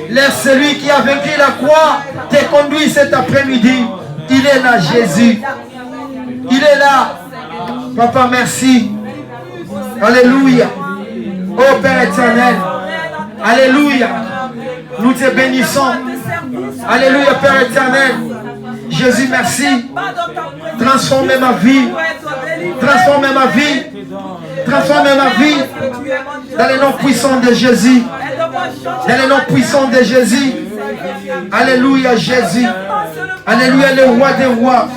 Laisse celui qui a vaincu la croix te conduire cet après-midi. Il est là, Jésus. Il est là. Papa, merci. Alléluia. Oh Père éternel. Alléluia. Nous te bénissons. Alléluia, Père éternel. Jésus, merci. Transformez ma vie. Transformez ma vie. Transformez ma vie dans les noms puissants de Jésus. Dans les noms puissants de Jésus. Alléluia, Jésus. Alléluia, le roi des rois.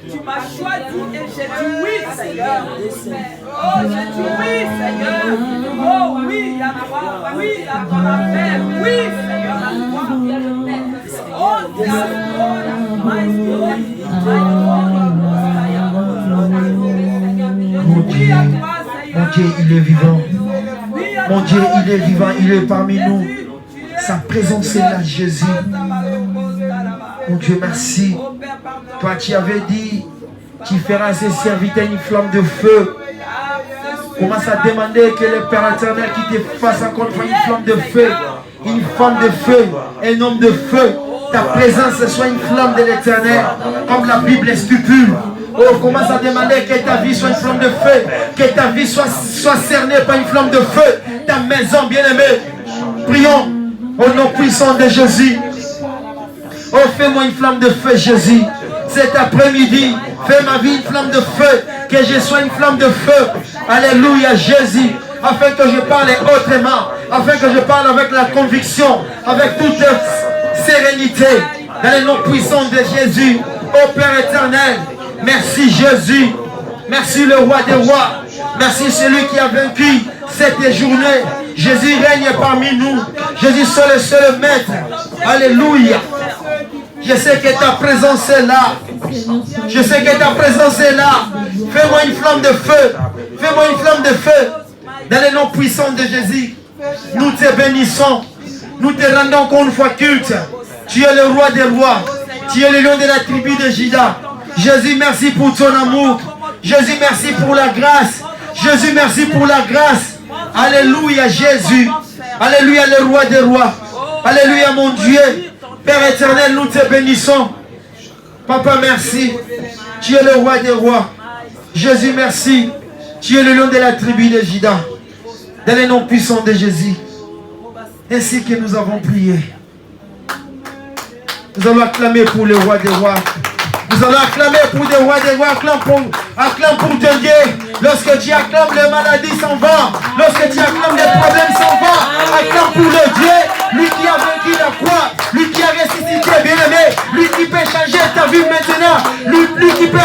Tu m'as choisi et j'ai dit oui, Seigneur. Oh, j'ai dit oui, Seigneur. Oh, oui, à toi. Oui, à ton affaire. Oui, Seigneur, à toi. Oh, Dieu, mon Dieu, il est vivant. Mon Dieu, il est vivant. Il est parmi nous. Sa présence est là, Jésus. Mon Dieu, merci. Toi, tu avais dit, tu feras à ses serviteurs une flamme de feu. Commence à demander que le Père éternel qui te fasse encore une flamme de feu. Une flamme de feu, un homme de feu. Ta présence soit une flamme de l'éternel, comme la Bible stipule. Oh, commence à demander que ta vie soit une flamme de feu. Que ta vie soit cernée par une flamme de feu. Ta maison, bien-aimée. Prions au nom puissant de Jésus. Oh, fais-moi une flamme de feu, Jésus. Cet après-midi, fais ma vie une flamme de feu. Que je sois une flamme de feu. Alléluia, Jésus. Afin que je parle autrement. Afin que je parle avec la conviction. Avec toute sérénité. Dans les noms puissants de Jésus. Oh Père éternel. Merci Jésus. Merci le roi des rois. Merci celui qui a vaincu cette journée. Jésus règne parmi nous. Jésus seul le seul maître. Alléluia. Je sais que ta présence est là. Je sais que ta présence est là. Fais-moi une flamme de feu. Fais-moi une flamme de feu. Dans les noms puissants de Jésus. Nous te bénissons. Nous te rendons encore une fois culte. Tu es le roi des rois. Tu es le lion de la tribu de Juda. Jésus, merci pour ton amour. Jésus, merci pour la grâce. Jésus, merci pour la grâce. Alléluia, Jésus. Alléluia, le roi des rois. Alléluia, mon Dieu. Père éternel, nous te bénissons. Papa, merci. Tu es le roi des rois. Jésus, merci. Tu es le lion de la tribu de Juda. Dans les noms puissants de Jésus. Ainsi que nous avons prié. Nous allons acclamer pour le roi des rois. Nous allons acclamer pour le roi des rois. Acclame pour ton Dieu. Lorsque tu acclames, les maladies s'en vont. Lorsque tu acclames, les problèmes s'en vont. Acclame pour le Dieu. Lui qui a vaincu la croix. Lui qui a ressuscité, bien-aimé. Lui qui peut changer ta vie maintenant. Lui qui peut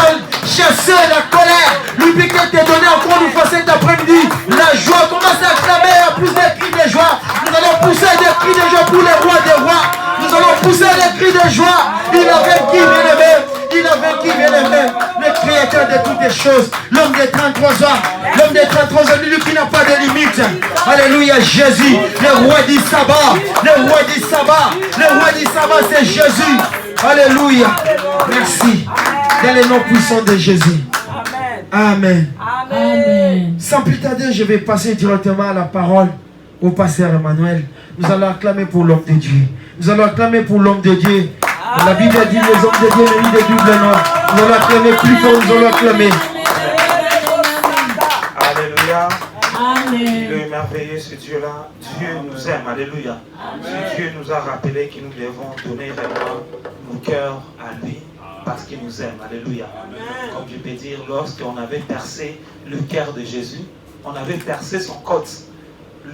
chasser la colère. Lui qui peut te donner encore une fois cet après-midi la joie. Commence à acclamer à plus de cris de joie. chose. L'homme des 33 ans, l'homme des 33 ans, lui qui n'a pas de limite. Alléluia, Jésus, le roi du sabbat, le roi du sabbat, le roi du sabbat, c'est Jésus. Alléluia. Merci. Dans le nom puissant de Jésus. Amen. Amen. Sans plus tarder, je vais passer directement à la parole au pasteur Emmanuel. Nous allons acclamer pour l'homme de Dieu. Nous allons acclamer pour l'homme de Dieu. La Bible dit les hommes de Dieu méritent de double nom. Nous allons acclamer plus fort, nous allons acclamer. Alléluia. Amen. Le merveilleux ce Dieu-là, Dieu nous aime. Alléluia. Ce Dieu nous a rappelé que nous devons donner vraiment nos cœurs à lui parce qu'il nous aime. Alléluia. Comme je peux dire, lorsqu'on avait percé le cœur de Jésus, on avait percé son côte.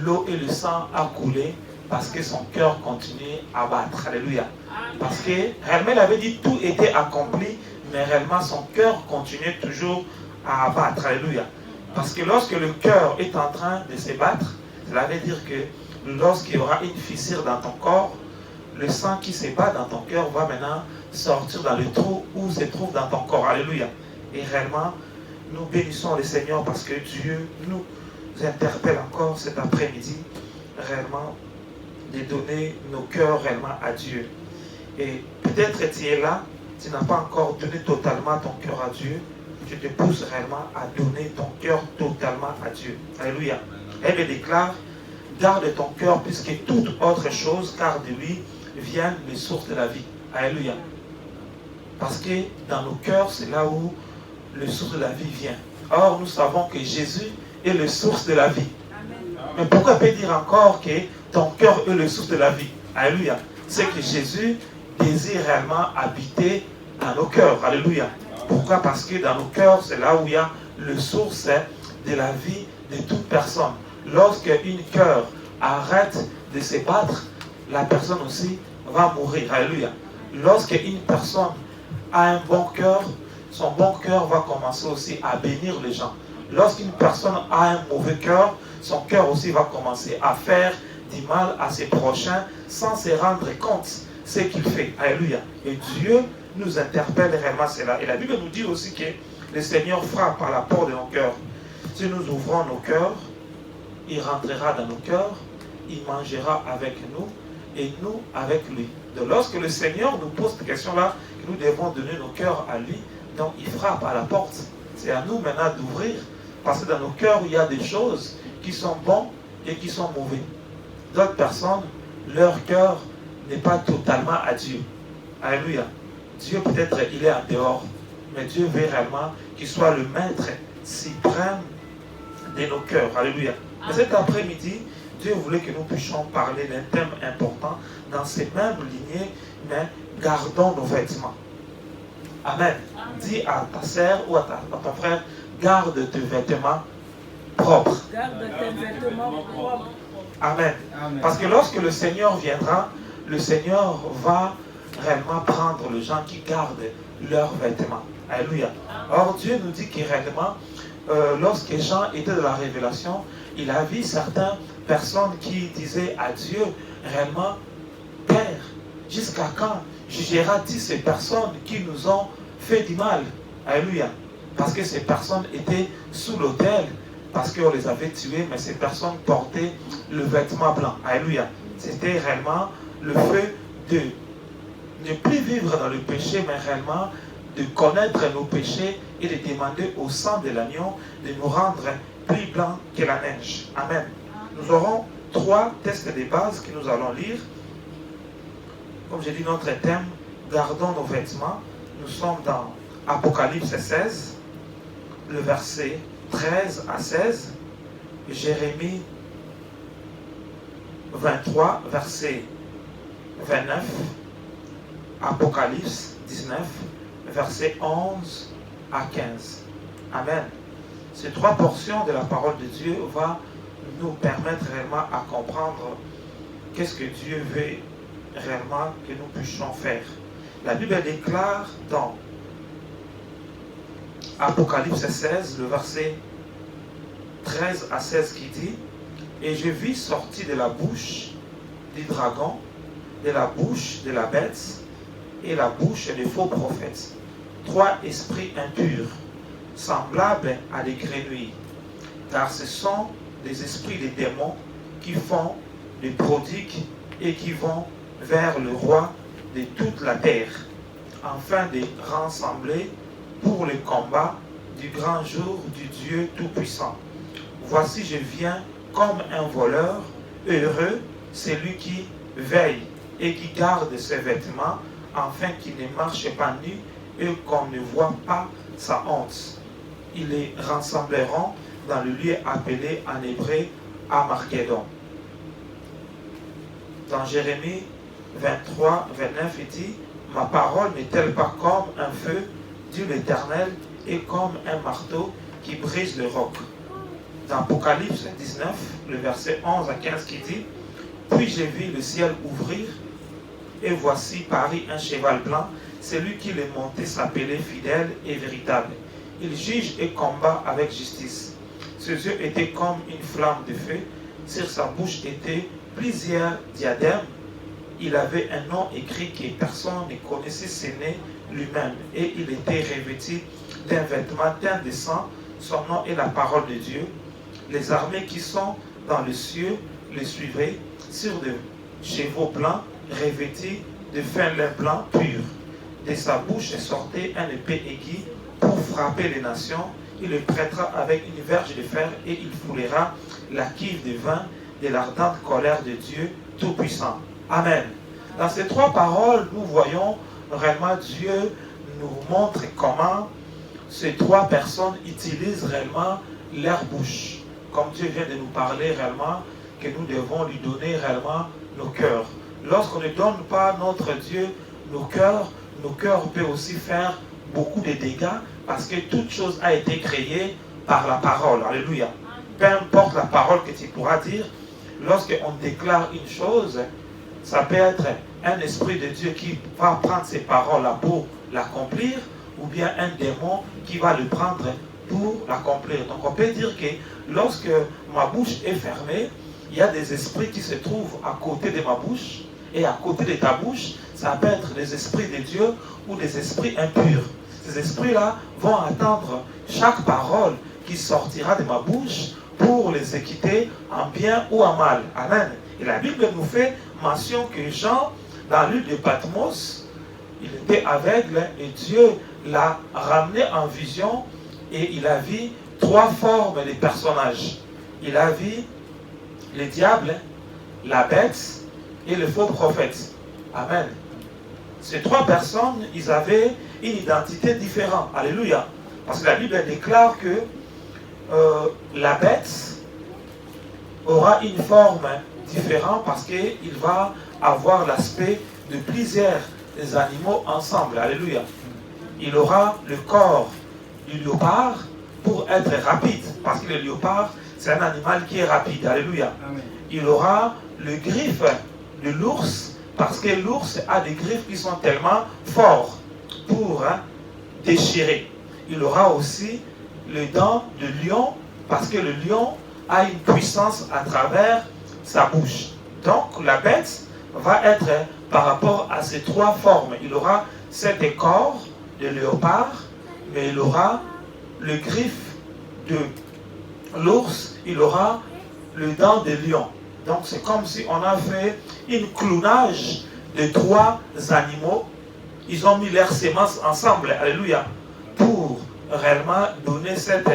L'eau et le sang a coulé parce que son cœur continuait à battre. Alléluia. Parce que réellement, il avait dit tout était accompli, mais réellement son cœur continuait toujours à battre. Alléluia. Parce que lorsque le cœur est en train de se battre, cela veut dire que lorsqu'il y aura une fissure dans ton corps, le sang qui se bat dans ton cœur va maintenant sortir dans le trou où se trouve dans ton corps. Alléluia. Et réellement, nous bénissons le Seigneur parce que Dieu nous interpelle encore cet après-midi, réellement, de donner nos cœurs réellement à Dieu. Et peut-être tu es là, tu n'as pas encore donné totalement ton cœur à Dieu. Je te pousse réellement à donner ton cœur totalement à Dieu. Alléluia. Elle me déclare, garde ton cœur puisque toute autre chose, car de lui viennent les sources de la vie. Alléluia. Parce que dans nos cœurs, c'est là où le source de la vie vient. Or, nous savons que Jésus est le source de la vie. Mais pourquoi peut dire encore que ton cœur est le source de la vie? Alléluia. C'est que Jésus désire réellement habiter dans nos cœurs. Alléluia. Pourquoi? Parce que dans nos cœurs, c'est là où il y a le source de la vie de toute personne. Lorsque une cœur arrête de se battre, la personne aussi va mourir. Alléluia. Lorsque une personne a un bon cœur, son bon cœur va commencer aussi à bénir les gens. Lorsqu'une personne a un mauvais cœur, son cœur aussi va commencer à faire du mal à ses prochains sans se rendre compte de ce qu'il fait. Alléluia. Et Dieu nous interpelle réellement cela. Et la Bible nous dit aussi que le Seigneur frappe à la porte de nos cœurs. Si nous ouvrons nos cœurs, il rentrera dans nos cœurs, il mangera avec nous et nous avec lui. Donc lorsque le Seigneur nous pose cette question-là, que nous devons donner nos cœurs à lui, donc il frappe à la porte. C'est à nous maintenant d'ouvrir, parce que dans nos cœurs, il y a des choses qui sont bonnes et qui sont mauvaises. D'autres personnes, leur cœur n'est pas totalement à Dieu. Alléluia. Dieu peut-être il est en dehors, mais Dieu veut réellement qu'il soit le maître suprême de nos cœurs. Alléluia. Mais cet après-midi, Dieu voulait que nous puissions parler d'un thème important dans ces mêmes lignées, mais gardons nos vêtements. Amen. Dis à ta sœur ou à ton frère, garde tes vêtements propres. Garde tes vêtements propres. Amen. Parce que lorsque le Seigneur viendra, le Seigneur va réellement prendre les gens qui gardent leurs vêtements. Alléluia. Or, Dieu nous dit que réellement, lorsque Jean était dans la révélation, il a vu certaines personnes qui disaient à Dieu, réellement, Père, jusqu'à quand jugeras-tu ces personnes qui nous ont fait du mal? Alléluia. Parce que ces personnes étaient sous l'autel, parce qu'on les avait tuées, mais ces personnes portaient le vêtement blanc. Alléluia. C'était réellement le fait de ne plus vivre dans le péché, mais réellement de connaître nos péchés et de demander au sang de l'agneau de nous rendre plus blancs que la neige. Amen. Nous aurons 3 tests de base que nous allons lire. Comme j'ai dit, notre thème, gardons nos vêtements. Nous sommes dans Apocalypse 16, le verset 13 à 16, Jérémie 23, verset 29, Apocalypse 19, verset 11 à 15. Amen. Ces 3 portions de la parole de Dieu vont nous permettre réellement à comprendre qu'est-ce que Dieu veut réellement que nous puissions faire. La Bible déclare dans Apocalypse 16, le verset 13 à 16 qui dit: Et je vis sortir de la bouche du dragon, de la bouche de la bête et la bouche des faux prophètes, 3 esprits impurs, semblables à des grenouilles, car ce sont des esprits des démons qui font des prodigues et qui vont vers le roi de toute la terre, afin de rassembler pour le combat du grand jour du Dieu Tout-Puissant. Voici, je viens comme un voleur. Heureux celui qui veille et qui garde ses vêtements, afin qu'il ne marche pas nu et qu'on ne voit pas sa honte. Ils les rassembleront dans le lieu appelé en hébreu Armageddon. Dans Jérémie 23, 29, il dit: ma parole n'est-elle pas comme un feu, dit l'Éternel, et comme un marteau qui brise le roc. Dans Apocalypse 19, le verset 11 à 15 qui dit: puis j'ai vu le ciel ouvrir, et voici parut un cheval blanc. Celui qui le montait s'appelait fidèle et véritable. Il juge et combat avec justice. Ses yeux étaient comme une flamme de feu. Sur sa bouche étaient plusieurs diadèmes. Il avait un nom écrit que personne ne connaissait, ce n'est lui-même. Et il était revêtu d'un vêtement teint de sang. Son nom est la parole de Dieu. Les armées qui sont dans les cieux le suivaient sur des chevaux blancs revêtus de fin lin blanc pur. De sa bouche sortait un épée aiguë pour frapper les nations. Il le prêtera avec une verge de fer et il foulera la cuve de vin de l'ardente colère de Dieu Tout-Puissant. Amen. Dans ces trois paroles, nous voyons réellement Dieu nous montre comment ces trois personnes utilisent réellement leur bouche. Comme Dieu vient de nous parler réellement, que nous devons lui donner réellement nos cœurs. Lorsqu'on ne donne pas notre Dieu nos cœurs peuvent aussi faire beaucoup de dégâts parce que toute chose a été créée par la parole. Alléluia. Peu importe la parole que tu pourras dire, lorsqu'on déclare une chose, ça peut être un esprit de Dieu qui va prendre ces paroles-là pour l'accomplir, ou bien un démon qui va le prendre pour l'accomplir. Donc on peut dire que lorsque ma bouche est fermée, il y a des esprits qui se trouvent à côté de ma bouche, et à côté de ta bouche, ça peut être des esprits de Dieu ou des esprits impurs. Ces esprits-là vont attendre chaque parole qui sortira de ma bouche pour les exécuter en bien ou en mal. Amen. Et la Bible nous fait mention que Jean, dans l'île de Patmos, il était aveugle et Dieu l'a ramené en vision et il a vu trois formes de personnages. Il a vu le diable, la bête et le faux prophète. Amen. Ces trois personnes, ils avaient une identité différente. Alléluia. Parce que la Bible déclare que la bête aura une forme différente parce qu'il va avoir l'aspect de plusieurs animaux ensemble. Alléluia. Il aura le corps du léopard pour être rapide. Parce que le léopard, c'est un animal qui est rapide. Alléluia. Amen. Il aura le griffe de l'ours parce que l'ours a des griffes qui sont tellement forts pour déchirer. Il aura aussi le dent de lion parce que le lion a une puissance à travers sa bouche. Donc la bête va être par rapport à ces trois formes. Il aura cet corps de léopard, mais il aura le griffe de l'ours, il aura le dent de lion. Donc c'est comme si on a fait une clonage de trois animaux. Ils ont mis leurs semences ensemble, alléluia, pour réellement donner cet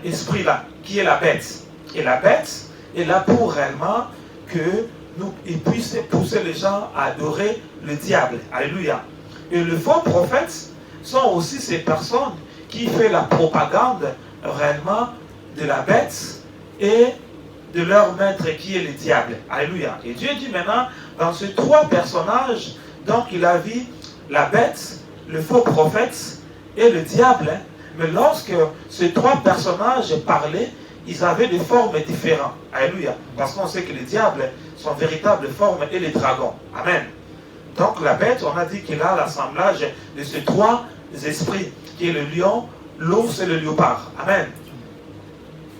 esprit-là, qui est la bête. Et la bête est là pour réellement qu'ils puissent pousser les gens à adorer le diable, alléluia. Et les faux prophètes sont aussi ces personnes qui font la propagande réellement de la bête et de leur maître qui est le diable. Alléluia. Et Dieu dit maintenant, dans ces trois personnages, donc il a vu la bête, le faux prophète et le diable. Mais lorsque ces trois personnages parlaient, ils avaient des formes différentes. Alléluia. Parce qu'on sait que le diable, son véritable forme est le dragon. Amen. Donc la bête, on a dit qu'il a l'assemblage de ces trois esprits, qui est le lion, l'ours et le léopard. Amen.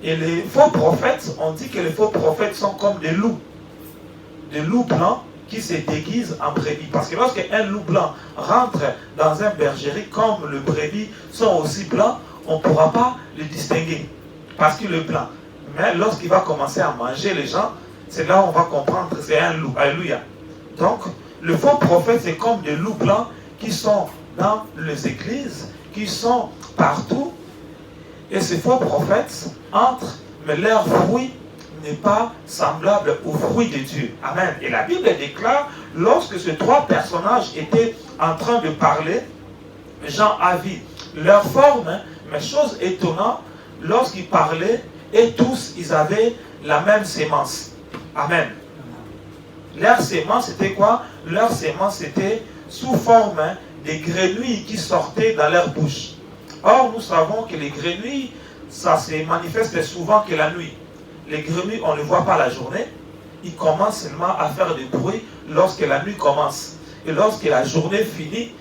Et les faux prophètes, on dit que les faux prophètes sont comme des loups blancs qui se déguisent en brebis. Parce que lorsqu'un loup blanc rentre dans un bergerie, comme le brebis sont aussi blancs, on ne pourra pas le distinguer parce qu'il est blanc. Mais lorsqu'il va commencer à manger les gens, c'est là où on va comprendre que c'est un loup. Alléluia. Donc, le faux prophète, c'est comme des loups blancs qui sont dans les églises, qui sont partout. Et ces faux prophètes entrent, mais leur fruit n'est pas semblable au fruit de Dieu. Amen. Et la Bible déclare, lorsque ces trois personnages étaient en train de parler, Jean a vu leur forme, mais chose étonnante, lorsqu'ils parlaient, et tous, ils avaient la même sémence. Amen. Leur sémence, c'était quoi? Leur sémence, c'était sous forme des grenouilles qui sortaient dans leur bouche. Or, nous savons que les grenouilles, ça se manifeste souvent que la nuit. Les grenouilles, on ne les voit pas la journée. Ils commencent seulement à faire du bruit lorsque la nuit commence. Et lorsque la journée finit,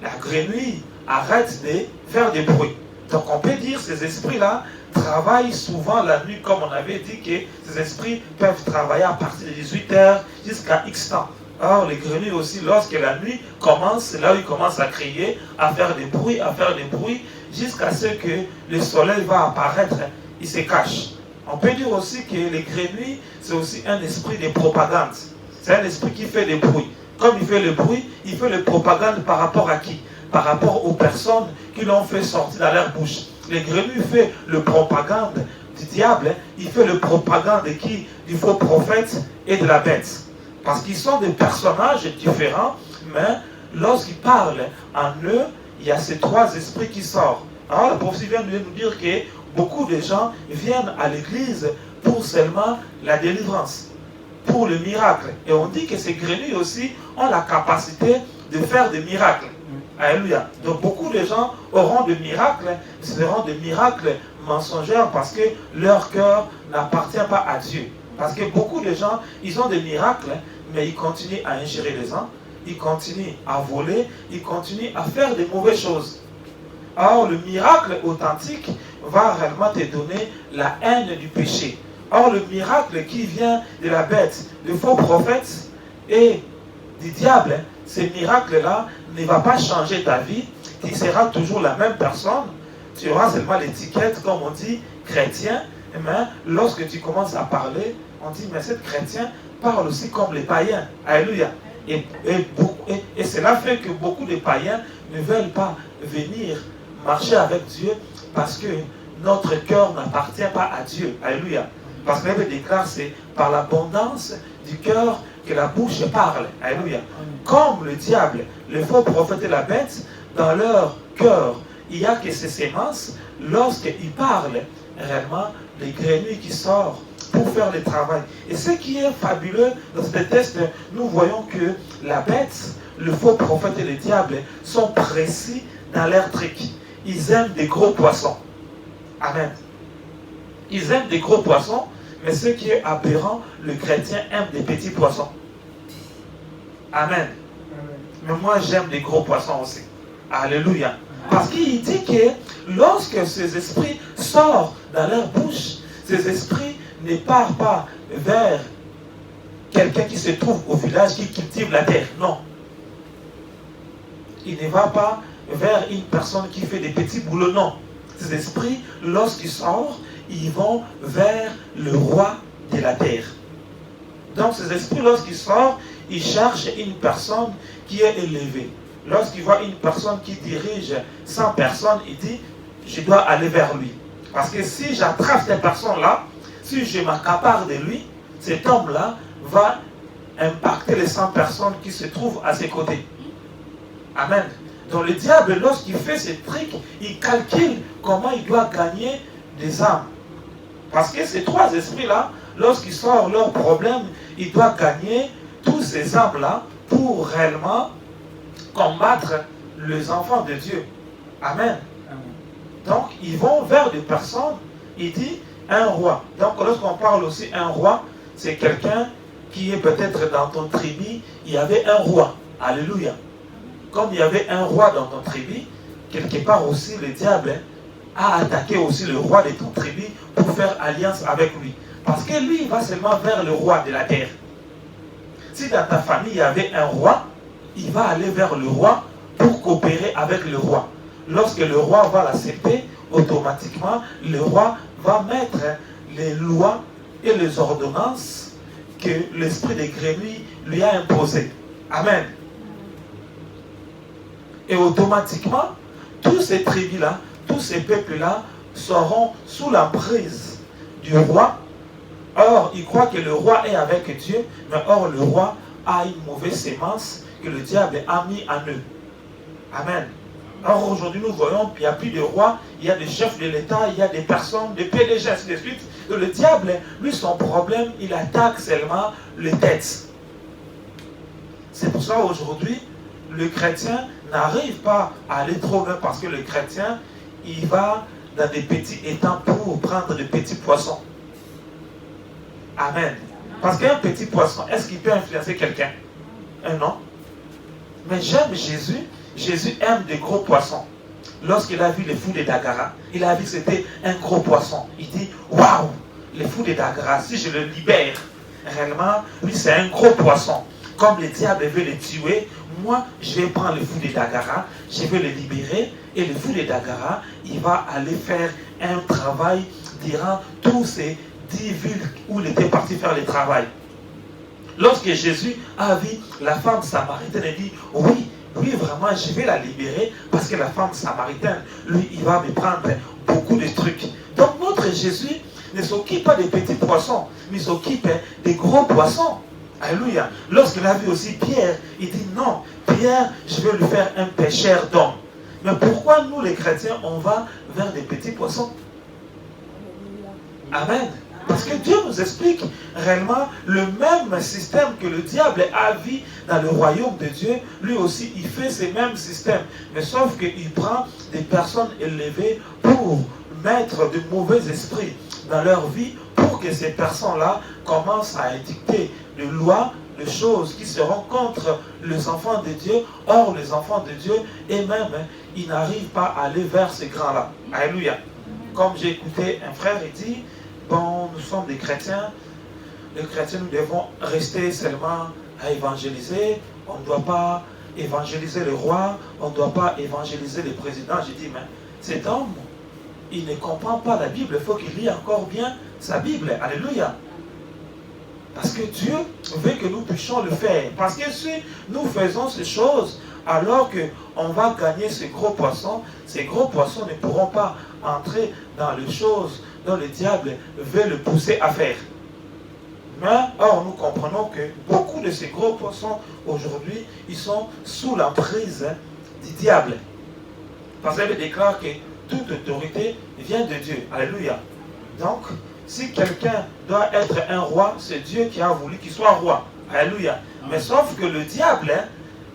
la grenouille arrête de faire du bruit. Donc on peut dire que ces esprits-là travaillent souvent la nuit, comme on avait dit que ces esprits peuvent travailler à partir de 18h jusqu'à X temps. Or, les grenouilles aussi, lorsque la nuit commence, c'est là où ils commencent à crier, à faire des bruits, jusqu'à ce que le soleil va apparaître, ils se cachent. On peut dire aussi que les grenouilles, c'est aussi un esprit de propagande. C'est un esprit qui fait des bruits. Comme il fait le bruit, il fait le propagande par rapport à qui? Par rapport aux personnes qui l'ont fait sortir dans leur bouche. Les grenouilles fait le propagande du diable, il fait le propagande de qui? Du faux prophète et de la bête. Parce qu'ils sont des personnages différents, mais lorsqu'ils parlent en eux, il y a ces trois esprits qui sortent. Alors la prophétie vient de nous dire que beaucoup de gens viennent à l'église pour seulement la délivrance, pour le miracle. Et on dit que ces grenouilles aussi ont la capacité de faire des miracles. Alléluia. Donc beaucoup de gens auront des miracles, seront des miracles mensongers parce que leur cœur n'appartient pas à Dieu. Parce que beaucoup de gens, ils ont des miracles, mais ils continuent à ingérer les gens, ils continuent à voler, ils continuent à faire des mauvaises choses. Or, le miracle authentique va réellement te donner la haine du péché. Or, le miracle qui vient de la bête, le faux prophète et du diable, ce miracle-là ne va pas changer ta vie. Tu seras toujours la même personne. Tu auras seulement l'étiquette, comme on dit, chrétien. Mais lorsque tu commences à parler, on dit, mais cet chrétien parle aussi comme les païens. Alléluia. Et cela fait que beaucoup de païens ne veulent pas venir marcher avec Dieu parce que notre cœur n'appartient pas à Dieu. Alléluia. Parce que la Bible déclare, c'est par l'abondance du cœur que la bouche parle. Alléluia. Comme le diable, le faux prophète et la bête, dans leur cœur, il n'y a que ces sémences. Lorsqu'ils parlent, réellement, les grenouilles qui sortent pour faire le travail. Et ce qui est fabuleux dans ce texte, nous voyons que la bête, le faux prophète et le diable sont précis dans leur truc. Ils aiment des gros poissons. Amen. Ils aiment des gros poissons, mais ce qui est aberrant, le chrétien aime des petits poissons. Amen. Mais moi, j'aime des gros poissons aussi. Alléluia. Parce qu'il dit que lorsque ces esprits sortent dans leur bouche, ces esprits ne partent pas vers quelqu'un qui se trouve au village, qui cultive la terre. Non. Il ne va pas vers une personne qui fait des petits boulots. Non. Ces esprits, lorsqu'ils sortent, ils vont vers le roi de la terre. Donc ces esprits, lorsqu'ils sortent, ils cherchent une personne qui est élevée. Lorsqu'il voit une personne qui dirige 100 personnes, il dit, je dois aller vers lui. Parce que si j'attrape cette personne-là, si je m'accapare de lui, cet homme-là va impacter les 100 personnes qui se trouvent à ses côtés. Amen. Donc le diable, lorsqu'il fait ce truc, il calcule comment il doit gagner des âmes. Parce que ces trois esprits-là, lorsqu'ils sortent leurs problèmes, ils doivent gagner tous ces âmes-là pour réellement combattre les enfants de Dieu. Amen. Donc, ils vont vers des personnes, il dit un roi. Donc, lorsqu'on parle aussi un roi, c'est quelqu'un qui est peut-être dans ton tribu, il y avait un roi. Alléluia. Comme il y avait un roi dans ton tribu, quelque part aussi le diable a attaqué aussi le roi de ton tribu pour faire alliance avec lui. Parce que lui, il va seulement vers le roi de la terre. Si dans ta famille, il y avait un roi, il va aller vers le roi pour coopérer avec le roi. lorsque le roi va l'accepter, automatiquement, le roi va mettre les lois et les ordonnances que l'esprit de grenouille lui a imposées. Amen. Et automatiquement, tous ces tribus-là, tous ces peuples-là seront sous l'emprise du roi. Or, ils croient que le roi est avec Dieu, mais or, le roi a une mauvaise sémence que le diable a mis en eux. Amen. Or, aujourd'hui, nous voyons qu'il n'y a plus de roi, il y a des chefs de l'État, il y a des personnes, des PDG, ainsi de suite. Et le diable, lui, son problème, il attaque seulement les têtes. C'est pour ça, aujourd'hui, le chrétien n'arrive pas à aller trop loin parce que le chrétien, il va dans des petits étangs pour prendre des petits poissons. Amen. Parce qu'un petit poisson, est-ce qu'il peut influencer quelqu'un? Non. Mais j'aime Jésus. Jésus aime des gros poissons. Lorsqu'il a vu les fous des Dagara, il a vu que c'était un gros poisson. Il dit, waouh, les fous des Dagara, si je le libère, réellement, lui c'est un gros poisson. Comme le diable veut le tuer, moi je vais prendre le fou des Dagara, je vais le libérer, et le fou des Dagara, il va aller faire un travail durant tous ces 10 villes où il était parti faire le travail. Lorsque Jésus a vu la femme samaritaine, il dit, oui, vraiment, je vais la libérer parce que la femme samaritaine, lui, il va me prendre beaucoup de trucs. Donc notre Jésus ne s'occupe pas des petits poissons, mais il s'occupe des gros poissons. Alléluia. Lorsqu'il a vu aussi Pierre, il dit, non, Pierre, je vais lui faire un pêcheur d'hommes. Mais pourquoi nous, les chrétiens, on va vers des petits poissons? Amen. Parce que Dieu nous explique réellement le même système que le diable a vu dans le royaume de Dieu. Lui aussi, il fait ces mêmes systèmes. Mais sauf qu'il prend des personnes élevées pour mettre de mauvais esprits dans leur vie pour que ces personnes-là commencent à édicter des lois, des choses qui seront contre les enfants de Dieu. Or, les enfants de Dieu, eux-mêmes, ils n'arrivent pas à aller vers ces grands-là. Alléluia. Comme j'ai écouté un frère, il dit, bon, nous sommes des chrétiens. Les chrétiens, nous devons rester seulement à évangéliser. On ne doit pas évangéliser le roi. On ne doit pas évangéliser le président. J'ai dit, mais cet homme, il ne comprend pas la Bible. Il faut qu'il lit encore bien sa Bible. Alléluia. Parce que Dieu veut que nous puissions le faire. Parce que si nous faisons ces choses, alors qu'on va gagner ces gros poissons ne pourront pas entrer dans les choses dont le diable veut le pousser à faire. Mais or, nous comprenons que beaucoup de ces gros poissons, aujourd'hui, ils sont sous l'emprise du diable. Parce qu'elle déclare que toute autorité vient de Dieu. Alléluia. Donc, si quelqu'un doit être un roi, c'est Dieu qui a voulu qu'il soit roi. Alléluia. Mais sauf que le diable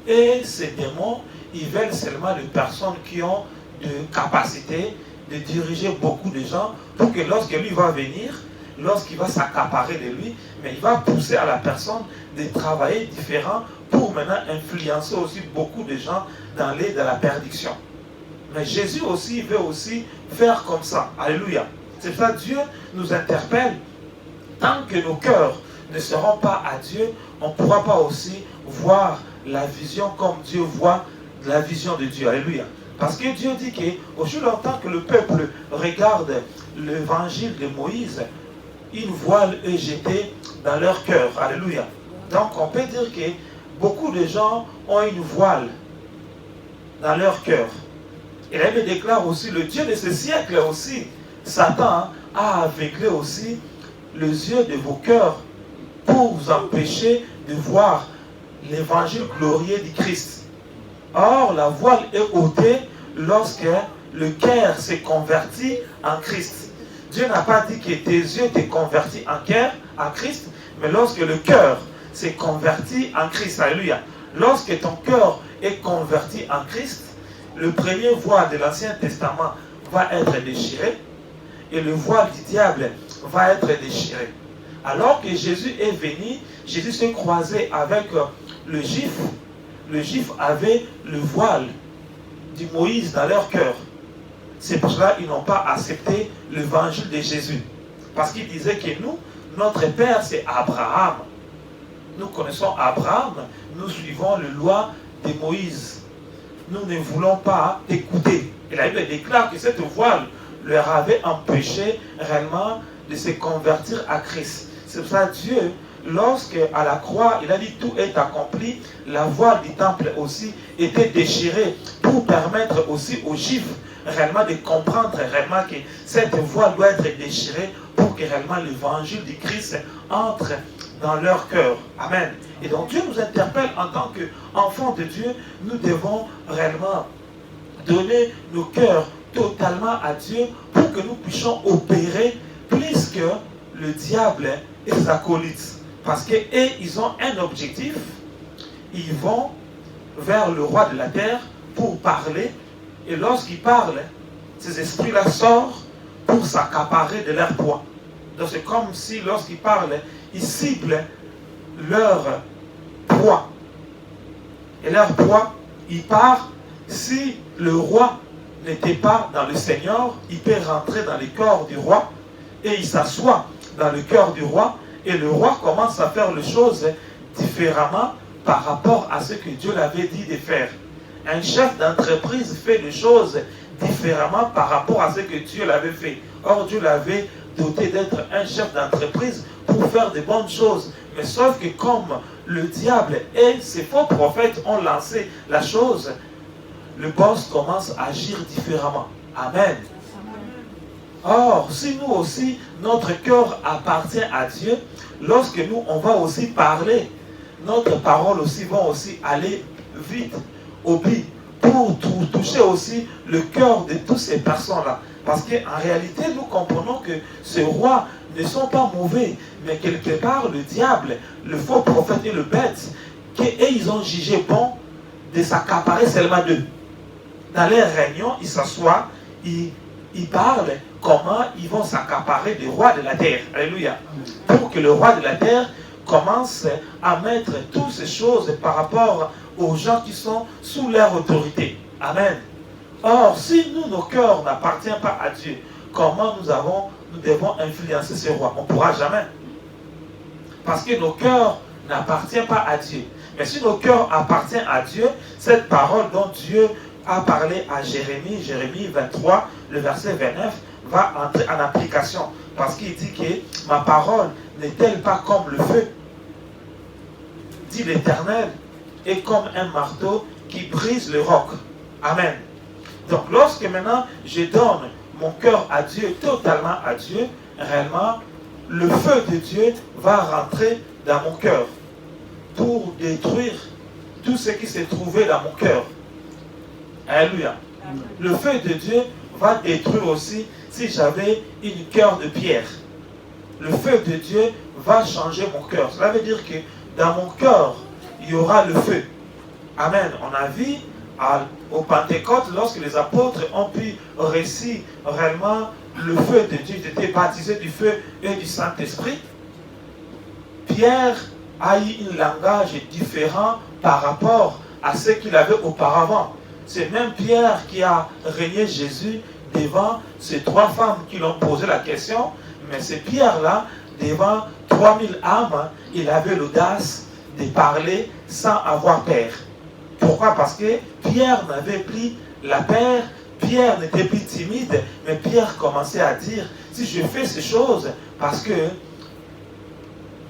et ses démons, ils veulent seulement les personnes qui ont de capacité de diriger beaucoup de gens pour que lorsque lui va venir, lorsqu'il va s'accaparer de lui, mais il va pousser à la personne de travailler différent pour maintenant influencer aussi beaucoup de gens dans la perdition. Mais Jésus aussi veut aussi faire comme ça. Alléluia. C'est ça, Dieu nous interpelle. Tant que nos cœurs ne seront pas à Dieu, on ne pourra pas aussi voir la vision comme Dieu voit la vision de Dieu. Alléluia. Parce que Dieu dit qu'aussi longtemps que le peuple regarde l'évangile de Moïse, une voile est jetée dans leur cœur. Alléluia. Donc on peut dire que beaucoup de gens ont une voile dans leur cœur. Et elle me déclare aussi, le Dieu de ce siècle aussi, Satan a aveuglé aussi les yeux de vos cœurs pour vous empêcher de voir l'évangile glorieux du Christ. Or, la voile est ôtée lorsque le cœur s'est converti en Christ. Dieu n'a pas dit que tes yeux t'es convertis en Christ, mais lorsque le cœur s'est converti en Christ. Alléluia. Lorsque ton cœur est converti en Christ, le premier voile de l'Ancien Testament va être déchiré et le voile du diable va être déchiré. Alors que Jésus est venu, Jésus s'est croisé avec le juif. Le juif avait le voile du Moïse dans leur cœur. C'est pour cela qu'ils n'ont pas accepté l'évangile de Jésus. Parce qu'ils disaient que nous, notre père c'est Abraham. Nous connaissons Abraham, nous suivons la loi de Moïse. Nous ne voulons pas écouter. Et la Bible déclare que cette voile leur avait empêché réellement de se convertir à Christ. C'est pour ça que Dieu, lorsque à la croix, il a dit tout est accompli, la voile du temple aussi était déchirée pour permettre aussi aux Juifs réellement de comprendre réellement que cette voile doit être déchirée pour que réellement l'évangile du Christ entre dans leur cœur. Amen. Et donc Dieu nous interpelle en tant qu'enfants de Dieu, nous devons réellement donner nos cœurs totalement à Dieu pour que nous puissions opérer plus que le diable et ses acolytes. Parce qu'eux, ils ont un objectif. Ils vont vers le roi de la terre pour parler. Et lorsqu'ils parlent, ces esprits-là sortent pour s'accaparer de leur poids. Donc c'est comme si lorsqu'ils parlent, ils ciblent leur poids. Et leur poids, il part. Si le roi n'était pas dans le Seigneur, il peut rentrer dans le corps du roi et il s'assoit dans le cœur du roi et le roi commence à faire les choses différemment par rapport à ce que Dieu l'avait dit de faire. Un chef d'entreprise fait les choses différemment par rapport à ce que Dieu l'avait fait. Or, Dieu l'avait doté d'être un chef d'entreprise pour faire de bonnes choses. Mais sauf que comme le diable et ses faux prophètes ont lancé la chose, le boss commence à agir différemment. Amen. Or, si nous aussi, notre cœur appartient à Dieu, lorsque nous, on va aussi parler, notre parole aussi va aussi aller vite au but pour toucher aussi le cœur de toutes ces personnes-là. Parce qu'en réalité, nous comprenons que ces rois ne sont pas mauvais, mais quelque part, le diable, le faux prophète et le bête, ils ont jugé bon de s'accaparer seulement d'eux. Dans les réunions, ils s'assoient, ils parlent comment ils vont s'accaparer des rois de la terre. Alléluia. Pour que le roi de la terre commence à mettre toutes ces choses par rapport aux gens qui sont sous leur autorité. Amen. Or, si nous, nos cœurs n'appartiennent pas à Dieu, comment nous devons influencer ces rois? On ne pourra jamais. Parce que nos cœurs n'appartiennent pas à Dieu. Mais si nos cœurs appartiennent à Dieu, cette parole dont Dieu a parlé à Jérémie, Jérémie 23, le verset 29, va entrer en application. Parce qu'il dit que ma parole n'est-elle pas comme le feu, dit l'Éternel, et comme un marteau qui brise le roc. Amen. Donc lorsque maintenant je donne mon cœur à Dieu, totalement à Dieu, réellement, le feu de Dieu va rentrer dans mon cœur pour détruire tout ce qui s'est trouvé dans mon cœur. Alléluia. Le feu de Dieu va détruire aussi si j'avais une cœur de pierre. Le feu de Dieu va changer mon cœur. Cela veut dire que dans mon cœur, il y aura le feu. Amen. On a vu au Pentecôte, lorsque les apôtres ont pu réciter réellement le feu de Dieu, ils étaient baptisés du feu et du Saint-Esprit. Pierre a eu un langage différent par rapport à ce qu'il avait auparavant. C'est même Pierre qui a régné Jésus devant ces trois femmes qui l'ont posé la question. Mais c'est Pierre-là, devant 3000 âmes, il avait l'audace de parler sans avoir peur. Pourquoi? Parce que Pierre n'avait plus la peur, Pierre n'était plus timide, mais Pierre commençait à dire, si je fais ces choses, parce que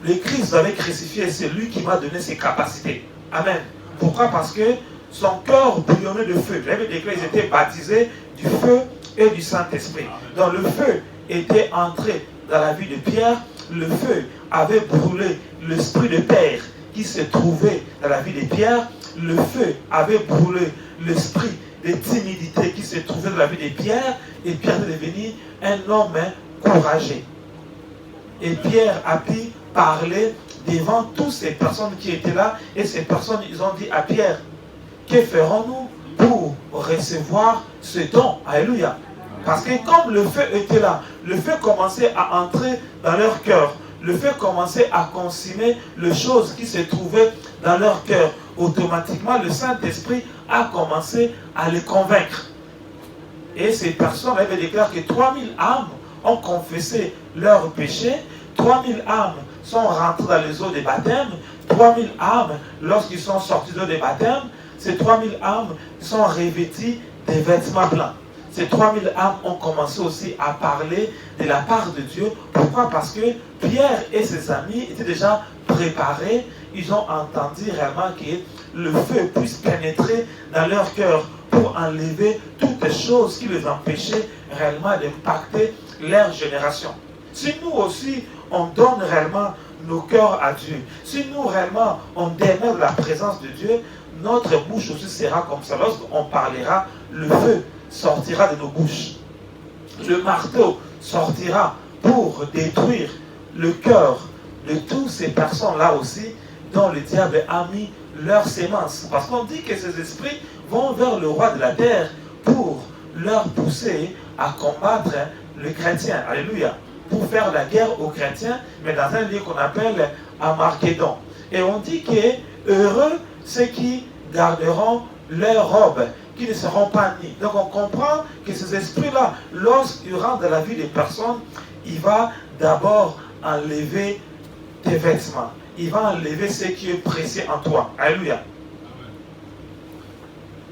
le Christ avait crucifié, c'est lui qui m'a donné ses capacités. Amen. Pourquoi? Parce que son cœur bouillonnait de feu. J'avais déclaré qu'ils étaient baptisés du feu et du Saint-Esprit. Donc le feu était entré dans la vie de Pierre, le feu avait brûlé l'esprit de peur qui se trouvait dans la vie de Pierre, le feu avait brûlé l'esprit de timidité qui se trouvait dans la vie de Pierre, et Pierre est devenu un homme courageux. Et Pierre a pu parler devant toutes ces personnes qui étaient là, et ces personnes, ils ont dit à Pierre, que ferons-nous pour recevoir ce don? Alléluia. Parce que comme le feu était là, le feu commençait à entrer dans leur cœur. Le feu commençait à consumer les choses qui se trouvaient dans leur cœur. Automatiquement, le Saint-Esprit a commencé à les convaincre. Et ces personnes avaient déclaré que 3000 âmes ont confessé leurs péchés. 3000 âmes sont rentrées dans les eaux des baptêmes. 3000 âmes, lorsqu'ils sont sortis de l'eau des baptêmes, ces 3000 âmes sont revêties des vêtements blancs. ces 3000 âmes ont commencé aussi à parler de la part de Dieu. Pourquoi? Parce que Pierre et ses amis étaient déjà préparés. Ils ont entendu réellement que le feu puisse pénétrer dans leur cœur pour enlever toutes les choses qui les empêchaient réellement d'impacter leur génération. Si nous aussi, on donne réellement nos cœurs à Dieu, si nous réellement, on demeure la présence de Dieu, notre bouche aussi sera comme ça. Lorsqu'on parlera, le feu sortira de nos bouches. Le marteau sortira pour détruire le cœur de toutes ces personnes-là aussi dont le diable a mis leur sémence. Parce qu'on dit que ces esprits vont vers le roi de la terre pour leur pousser à combattre le chrétien. Alléluia. Pour faire la guerre aux chrétiens, mais dans un lieu qu'on appelle Armageddon. Et on dit que heureux ceux qui garderont leurs robes, qui ne seront pas nus. Donc on comprend que ces esprits-là, lorsqu'ils rentrent dans la vie des personnes, il va d'abord enlever tes vêtements. Il va enlever ce qui est précieux en toi. Alléluia.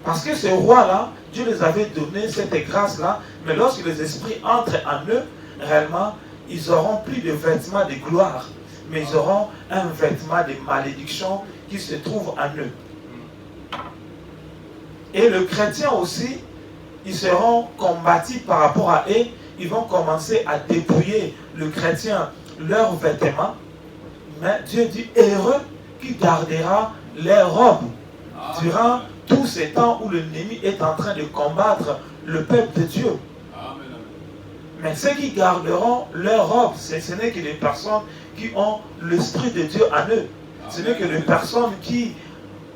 Parce que ces rois-là, Dieu les avait donné cette grâce-là, mais lorsque les esprits entrent en eux, réellement, ils n'auront plus de vêtements de gloire, mais ils auront un vêtement de malédiction qui se trouve en eux. Et le chrétien aussi, ils seront combattus par rapport à eux. Ils vont commencer à dépouiller le chrétien leurs vêtements. Mais Dieu dit, heureux qui gardera leurs robes durant tous ces temps où l'ennemi est en train de combattre le peuple de Dieu. Mais ceux qui garderont leurs robes, ce n'est que des personnes qui ont l'Esprit de Dieu en eux. Ce n'est que des personnes qui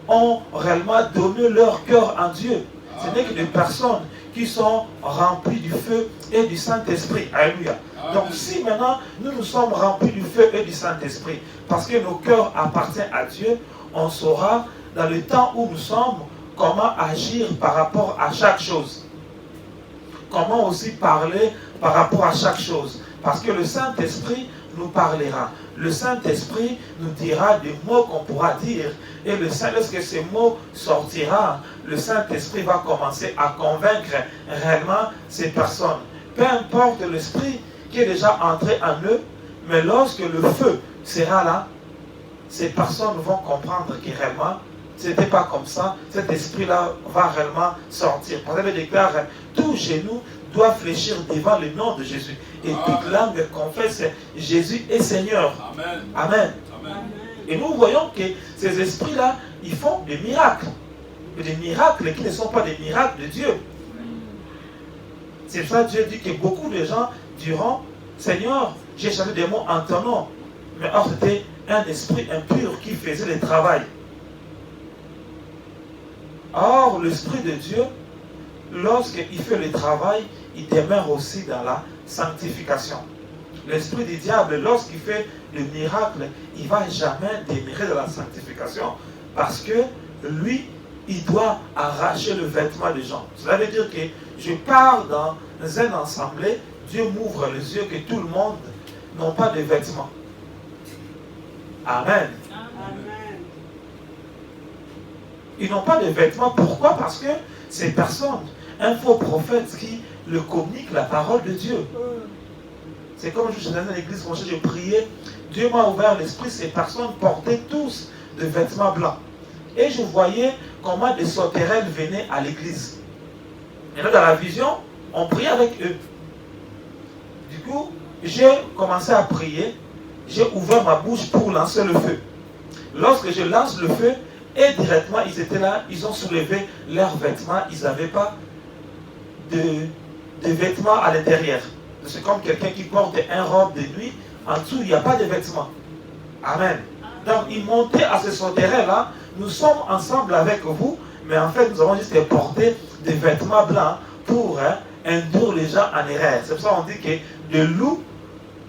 ont réellement donné leur cœur en Dieu. Ce n'est que des personnes qui sont remplies du feu et du Saint-Esprit. Alléluia. Donc si maintenant nous sommes remplis du feu et du Saint-Esprit, parce que nos cœurs appartiennent à Dieu, on saura dans le temps où nous sommes comment agir par rapport à chaque chose. Comment aussi parler par rapport à chaque chose. Parce que le Saint-Esprit nous parlera. Le Saint-Esprit nous dira des mots qu'on pourra dire. Et lorsque ces mots sortiront, le Saint-Esprit va commencer à convaincre réellement ces personnes. Peu importe l'esprit qui est déjà entré en eux, mais lorsque le feu sera là, ces personnes vont comprendre que réellement, ce n'était pas comme ça. Cet esprit-là va réellement sortir. Parce que déclare, tout genou doit fléchir devant le nom de Jésus. Et toute langue confesse Jésus est Seigneur. Amen. Amen. Amen. Et nous voyons que ces esprits-là, ils font des miracles. Et des miracles qui ne sont pas des miracles de Dieu. C'est ça Dieu dit que beaucoup de gens diront, Seigneur, j'ai changé des mots en ton nom. Mais or, c'était un esprit impur qui faisait le travail. Or, l'Esprit de Dieu, lorsqu'il fait le travail, il demeure aussi dans la sanctification. L'esprit du diable, lorsqu'il fait le miracle, il ne va jamais demeurer dans la sanctification. Parce que lui, il doit arracher le vêtement des gens. Cela veut dire que je pars dans un assemblée, Dieu m'ouvre les yeux que tout le monde n'a pas de vêtements. Amen. Amen. Ils n'ont pas de vêtements. Pourquoi? Parce que ces personnes, un faux prophète qui le communique la parole de Dieu. C'est comme je suis dans l'église, quand je priais, Dieu m'a ouvert l'esprit, ces personnes portaient tous des vêtements blancs. Et je voyais comment des sauterelles venaient à l'église. Et là, dans la vision, on priait avec eux. Du coup, j'ai commencé à prier, j'ai ouvert ma bouche pour lancer le feu. Lorsque je lance le feu, et directement, ils étaient là, ils ont soulevé leurs vêtements, ils n'avaient pas de vêtements à l'intérieur. C'est comme quelqu'un qui porte un robe de nuit, en dessous, il n'y a pas de vêtements. Amen. Donc, ils montaient à ce sauterelles-là, nous sommes ensemble avec vous, mais en fait, nous avons juste porté des vêtements blancs pour induire les gens en erreur. C'est pour ça qu'on dit que des loups,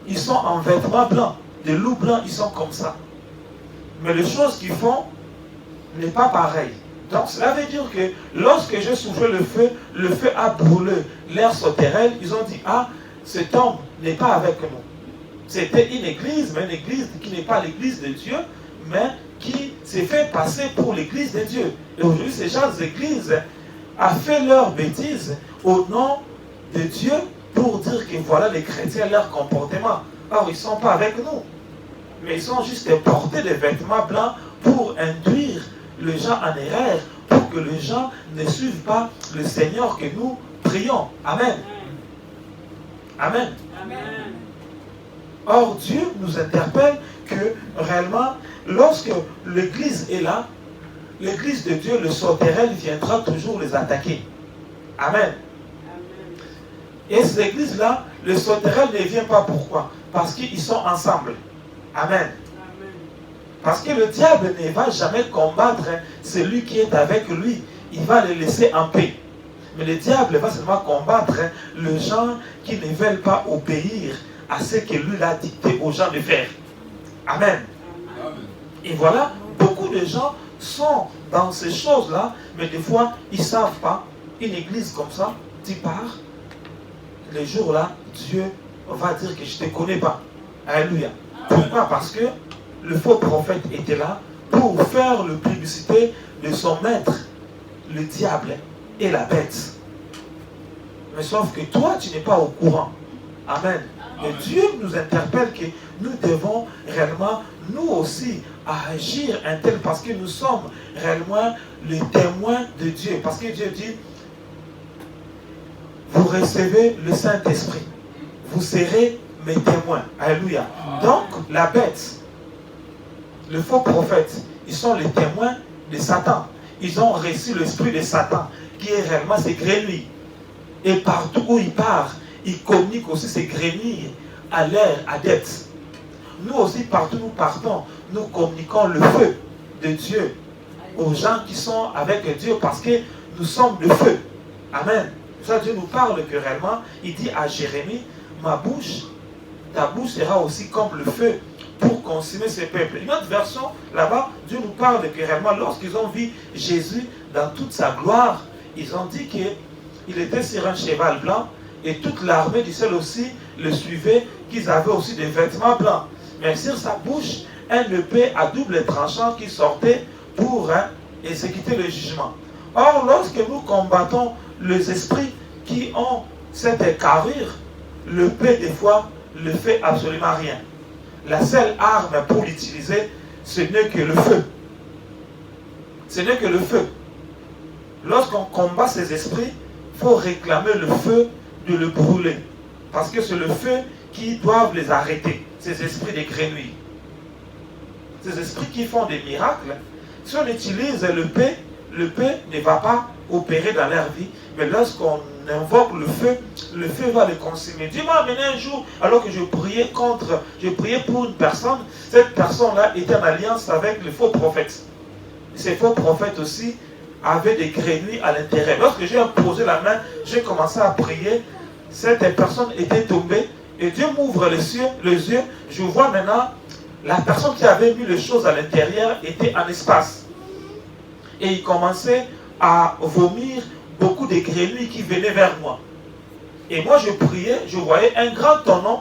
ils sont en vêtements blancs. Des loups blancs, ils sont comme ça. Mais les choses qu'ils font n'est pas pareil. Donc cela veut dire que lorsque j'ai soufflé le feu a brûlé l'air sauterelle. Ils ont dit, ah, cet homme n'est pas avec nous. C'était une église, mais une église qui n'est pas l'église de Dieu, mais qui s'est fait passer pour l'église de Dieu. Et aujourd'hui, ces gens d'église a fait leur bêtise au nom de Dieu pour dire que voilà les chrétiens, leur comportement. Or, ils ne sont pas avec nous. Mais ils ont juste porté des vêtements blancs pour induire les gens en erreur, pour que les gens ne suivent pas le Seigneur que nous prions. Amen. Amen. Amen. Or, Dieu nous interpelle que réellement, lorsque l'Église est là, l'Église de Dieu, le sauterelle viendra toujours les attaquer. Amen. Et cette Église-là, le sauterelle ne vient pas pourquoi? Parce qu'ils sont ensemble. Amen. Parce que le diable ne va jamais combattre celui qui est avec lui. Il va le laisser en paix. Mais le diable va seulement combattre les gens qui ne veulent pas obéir à ce que lui a dicté aux gens de faire. Amen. Et voilà, beaucoup de gens sont dans ces choses-là, mais des fois, ils ne savent pas. Une église comme ça, tu pars, les jours-là, Dieu va dire que je ne te connais pas. Alléluia. Pourquoi? Parce que le faux prophète était là pour faire la publicité de son maître, le diable et la bête. Mais sauf que toi, tu n'es pas au courant. Amen. Et Dieu nous interpelle que nous devons réellement, nous aussi, agir un tel parce que nous sommes réellement les témoins de Dieu. Parce que Dieu dit, vous recevez le Saint-Esprit. Vous serez mes témoins. Alléluia. Donc, la bête, le faux prophète, ils sont les témoins de Satan. Ils ont reçu l'esprit de Satan, qui est réellement ses grenouilles. Et partout où il part, il communique aussi ses grenouilles à leurs adeptes. Nous aussi, partout où nous partons, nous communiquons le feu de Dieu aux gens qui sont avec Dieu parce que nous sommes le feu. Amen. Ça, Dieu nous parle que réellement, il dit à Jérémie, ma bouche, ta bouche sera aussi comme le feu pour consumer ce peuple. Une autre version, là-bas, Dieu nous parle que réellement, lorsqu'ils ont vu Jésus dans toute sa gloire, ils ont dit qu'il était sur un cheval blanc et toute l'armée du ciel aussi le suivait, qu'ils avaient aussi des vêtements blancs. Mais sur sa bouche, un épée à double tranchant qui sortait pour exécuter le jugement. Or, lorsque nous combattons les esprits qui ont cette carrure, l'épée, des fois, ne fait absolument rien. La seule arme pour l'utiliser, ce n'est que le feu. Ce n'est que le feu. Lorsqu'on combat ces esprits, il faut réclamer le feu de le brûler. Parce que c'est le feu qui doit les arrêter. Ces esprits des grenouilles. Ces esprits qui font des miracles, si on utilise l'épée ne va pas opérer dans leur vie. Mais lorsqu'on invoque le feu va le consumer. Dieu m'a amené un jour, alors que je priais pour une personne, cette personne-là était en alliance avec le faux prophète. Ces faux prophètes aussi avaient des grenouilles à l'intérieur. Lorsque j'ai posé la main, j'ai commencé à prier, cette personne était tombée, et Dieu m'ouvre les yeux, je vois maintenant, la personne qui avait mis les choses à l'intérieur était en espace. Et il commençait à vomir beaucoup de grenouilles qui venaient vers moi. Et moi je priais, je voyais un grand tonneau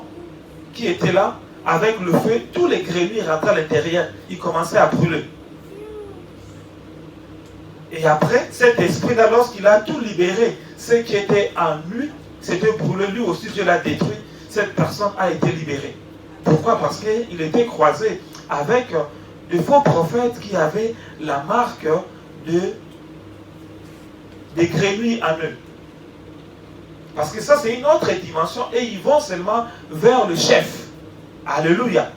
qui était là, avec le feu, tous les grenouilles rentraient à l'intérieur, ils commençaient à brûler. Et après, cet esprit-là, lorsqu'il a tout libéré, ce qui était en lui, c'était brûlé, lui aussi Dieu l'a détruit, cette personne a été libérée. Pourquoi? Parce qu'il était croisé avec de faux prophètes qui avaient la marque des grenouilles en eux. Parce que ça, c'est une autre dimension et ils vont seulement vers le chef. Alléluia.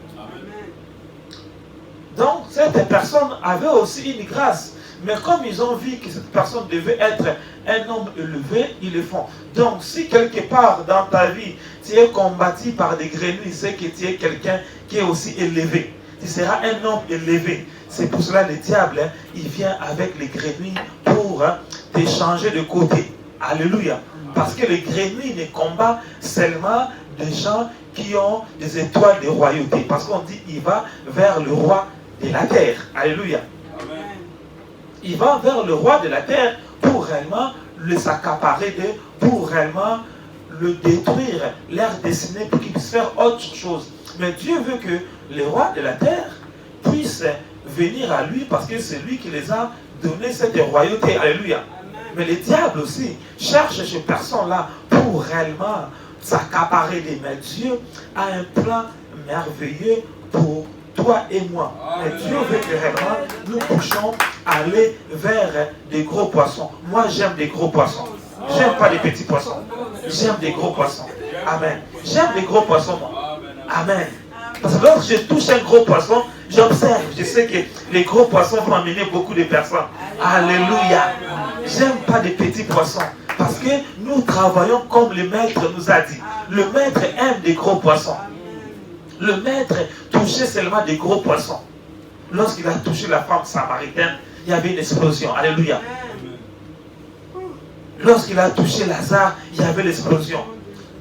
Donc, cette personne avait aussi une grâce. Mais comme ils ont vu que cette personne devait être un homme élevé, ils le font. Donc, si quelque part dans ta vie, tu es combattu par des grenouilles, c'est que tu es quelqu'un qui est aussi élevé. Tu seras un homme élevé. C'est pour cela que le diable, il vient avec les grenouilles pour te changer de côté. Alléluia. Parce que les grenouilles ne combattent seulement des gens qui ont des étoiles de royauté. Parce qu'on dit, il va vers le roi de la terre. Alléluia. Il va vers le roi de la terre pour réellement le s'accaparer pour réellement le détruire, leur dessiner pour qu'il puisse faire autre chose. Mais Dieu veut que les rois de la terre puissent venir à lui parce que c'est lui qui les a donné cette royauté. Alléluia. Mais le diable aussi cherche ces personnes-là pour réellement s'accaparer des mains. Dieu a un plan merveilleux pour toi et moi. Mais Dieu veut que réellement nous puissions aller vers des gros poissons. Moi, j'aime des gros poissons. J'aime pas les petits poissons. J'aime des gros poissons. Amen. J'aime des gros poissons, moi. Amen. Parce que lorsque je touche un gros poisson, j'observe. Je sais que les gros poissons vont amener beaucoup de personnes. Alléluia. J'aime pas des petits poissons. Parce que nous travaillons comme le maître nous a dit. Le maître aime des gros poissons. Le maître touchait seulement des gros poissons. Lorsqu'il a touché la femme samaritaine, il y avait une explosion. Alléluia. Lorsqu'il a touché Lazare, il y avait l'explosion.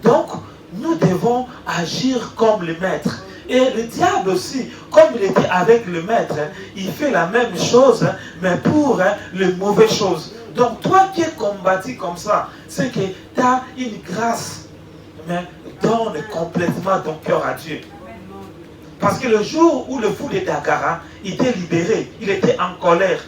Donc, nous devons agir comme le maître. Et le diable aussi, comme il était avec le maître, il fait la même chose, mais pour les mauvaises choses. Donc, toi qui es combattu comme ça, c'est que tu as une grâce, mais donne complètement ton cœur à Dieu. Parce que le jour où le fou de Dakara était libéré, il était en colère.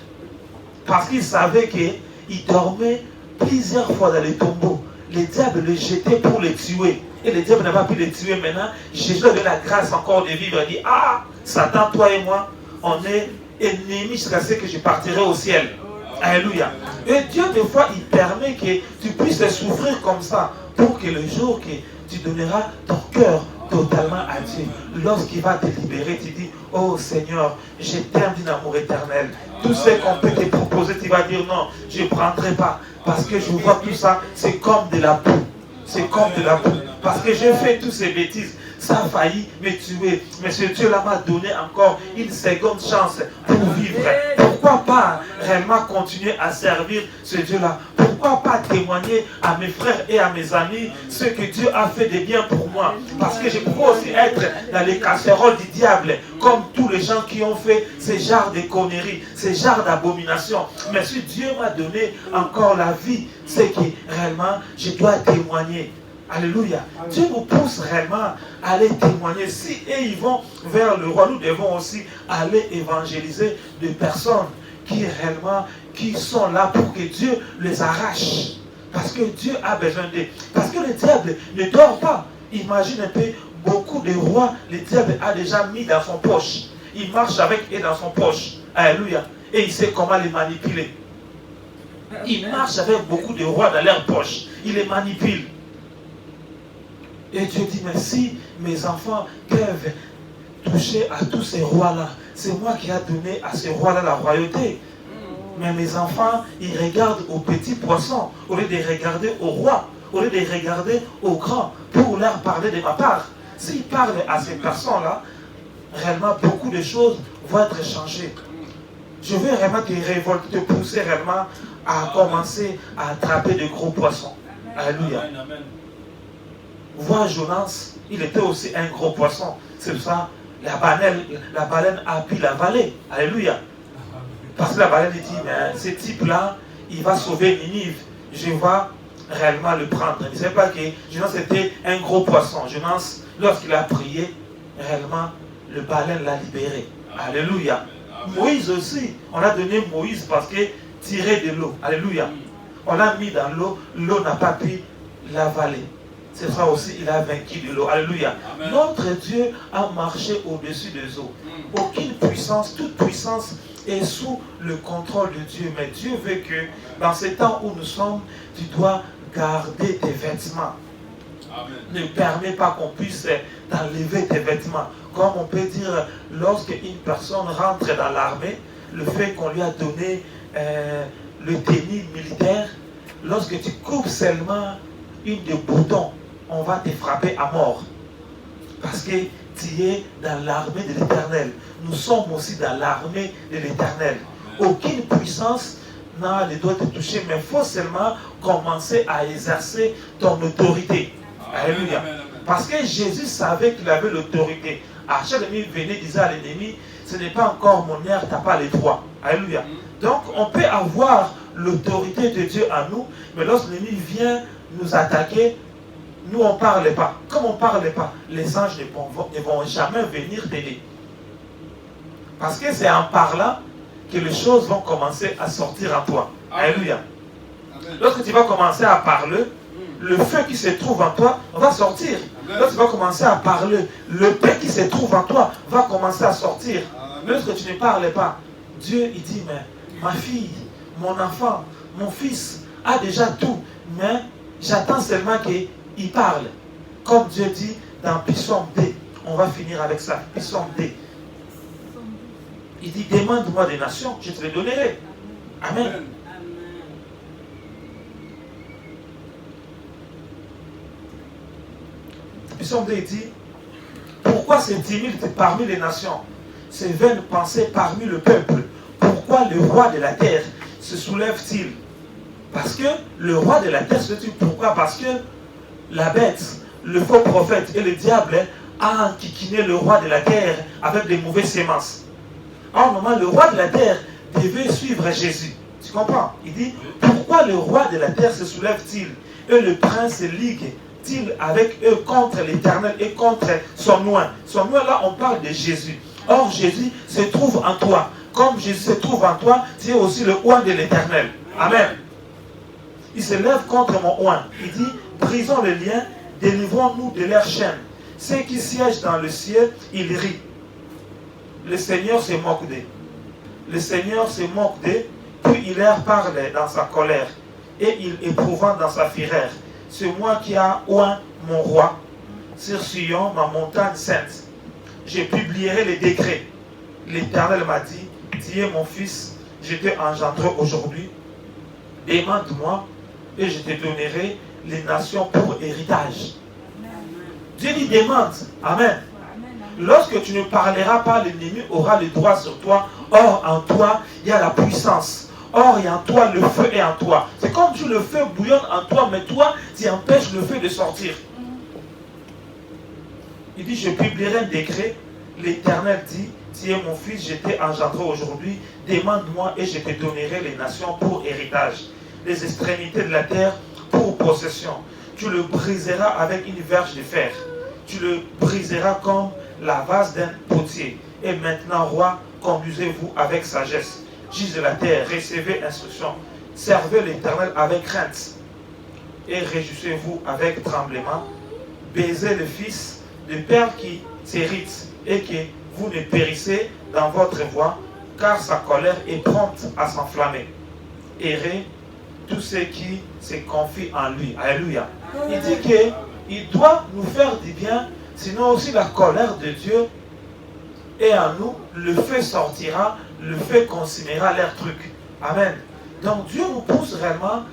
Parce qu'il savait qu'il dormait plusieurs fois dans les tombeaux. Le diable le jetait pour le tuer. Et le diable n'a pas pu le tuer maintenant. Jésus avait la grâce encore de vivre. Il dit, ah, Satan, toi et moi, on est ennemis jusqu'à ce que je partirai au ciel. Alléluia. Et Dieu, des fois, il permet que tu puisses souffrir comme ça pour que le jour que tu donneras ton cœur totalement à Dieu, lorsqu'il va te libérer, tu dis, oh Seigneur, je t'aime d'un amour éternel. Tout ce qu'on peut te proposer, tu vas dire non, je ne prendrai pas. Parce que je vois tout ça, c'est comme de la boue. C'est comme de la boue. Parce que j'ai fait toutes ces bêtises. Ça a failli me tuer. Mais ce Dieu-là m'a donné encore une seconde chance pour vivre. Pourquoi pas réellement continuer à servir ce Dieu-là? Pourquoi pas témoigner à mes frères et à mes amis ce que Dieu a fait de bien pour moi? Parce que je pourrais aussi être dans les casseroles du diable, comme tous les gens qui ont fait ces genres de conneries, ces genres d'abominations. Mais si Dieu m'a donné encore la vie, c'est que réellement je dois témoigner. Alléluia. Dieu nous pousse réellement à aller témoigner. Si eux ils vont vers le roi, nous devons aussi aller évangéliser des personnes qui réellement sont là pour que Dieu les arrache. Parce que Dieu a besoin d'eux. Parce que le diable ne dort pas. Imagine un peu, beaucoup de rois, le diable a déjà mis dans son poche. Il marche avec eux dans son poche. Alléluia. Et il sait comment les manipuler. Il marche avec beaucoup de rois dans leur poche. Il les manipule. Et Dieu dit, mais si mes enfants peuvent toucher à tous ces rois-là, c'est moi qui ai donné à ces rois-là la royauté. Mais mes enfants, ils regardent aux petits poissons, au lieu de regarder au roi, au lieu de regarder aux grands, pour leur parler de ma part. S'ils parlent à ces personnes-là, réellement, beaucoup de choses vont être changées. Je veux vraiment te révolter, te pousser réellement à commencer à attraper de gros poissons. Alléluia. Voir Jonas, il était aussi un gros poisson. C'est pour ça la baleine a pu l'avaler. Alléluia. Parce que la baleine dit, mais ce type-là, il va sauver Ninive. Je vais réellement le prendre. Il ne savait pas que Jonas était un gros poisson. Jonas, lorsqu'il a prié, réellement, le baleine l'a libéré. Alléluia. Moïse aussi, on a donné Moïse parce que tiré de l'eau. Alléluia. On l'a mis dans l'eau, l'eau n'a pas pu l'avaler. C'est ça aussi, il a vaincu de l'eau. Alléluia. Amen. Notre Dieu a marché au-dessus des eaux. Aucune puissance, toute puissance est sous le contrôle de Dieu. Mais Dieu veut que dans ce temps où nous sommes, tu dois garder tes vêtements. Amen. Ne permets pas qu'on puisse t'enlever tes vêtements. Comme on peut dire, lorsque une personne rentre dans l'armée, le fait qu'on lui a donné le tenue militaire, lorsque tu coupes seulement une des boutons, on va te frapper à mort. Parce que tu es dans l'armée de l'Éternel. Nous sommes aussi dans l'armée de l'Éternel. Aucune puissance n'a le droit de te toucher, mais il faut seulement commencer à exercer ton autorité. Alléluia. Parce que Jésus savait qu'il avait l'autorité. À chaque ennemi venait, disait à l'ennemi, ce n'est pas encore mon heure, tu n'as pas les droits. Alléluia. Donc on peut avoir l'autorité de Dieu à nous, mais lorsque l'ennemi vient nous attaquer, nous on ne parle pas. Comme on ne parle pas, les anges ne vont jamais venir t'aider. Parce que c'est en parlant que les choses vont commencer à sortir en toi. Alléluia. Lorsque tu vas commencer à parler, le feu qui se trouve en toi va sortir. Lorsque tu vas commencer à parler, le paix qui se trouve en toi va commencer à sortir. Lorsque tu ne parles pas, Dieu il dit, mais ma fille, mon enfant, mon fils a déjà tout, mais j'attends seulement qu'il parle. Comme Dieu dit dans Psaume D, on va finir avec ça, Psaume D. Il dit, demande-moi des nations, je te les donnerai. Amen. Psaume D dit, pourquoi se tumulte parmi les nations, ces vaines pensées parmi le peuple? Pourquoi le roi de la terre se soulève-t-il? Parce que le roi de la terre se soulève. Pourquoi? Parce que la bête, le faux prophète et le diable a enquiquiné le roi de la terre avec des mauvaises semences. En moment, le roi de la terre devait suivre Jésus. Tu comprends? Il dit, pourquoi le roi de la terre se soulève-t-il et le prince ligue-t-il avec eux contre l'Éternel et contre son oint? Son oint, là, on parle de Jésus. Or, Jésus se trouve en toi. Comme Jésus se trouve en toi, tu es aussi le oint de l'Éternel. Amen. Il se lève contre mon oint. Il dit, brisons les liens, délivrons-nous de leurs chaînes. Ceux qui siègent dans le ciel, ils rient. Le Seigneur se moque d'eux. Le Seigneur se moque d'eux, puis il leur parle dans sa colère et il éprouvant dans sa fureur. C'est moi qui a oint mon roi sur Sion, ma montagne sainte. Je publierai les décrets. L'Éternel m'a dit, tu es mon fils, je t'ai engendré aujourd'hui. Demande-moi et je te donnerai les nations pour héritage. Dieu dit demande. Amen. Lorsque tu ne parleras pas, l'ennemi aura le droit sur toi. Or, en toi, il y a la puissance. Or, il y a en toi, le feu est en toi. C'est comme si le feu bouillonne en toi, mais toi, tu empêches le feu de sortir. Il dit, je publierai un décret. L'Éternel dit, tu es mon fils, je t'ai engendré aujourd'hui. Demande-moi et je te donnerai les nations pour héritage. Les extrémités de la terre pour possession. Tu le briseras avec une verge de fer. Tu le briseras comme la vase d'un potier. Et maintenant, roi, conduisez-vous avec sagesse. Juge de la terre, recevez instruction. Servez l'Éternel avec crainte. Et réjouissez-vous avec tremblement. Baisez le fils de père qui s'hérite et que vous ne périssez dans votre voie, car sa colère est prompte à s'enflammer. Errez tous ceux qui se confient en lui. Alléluia. Il dit qu'il doit nous faire du bien, sinon aussi la colère de Dieu est en nous, le feu sortira, le feu consumera leurs trucs. Amen. Donc Dieu nous pousse réellement,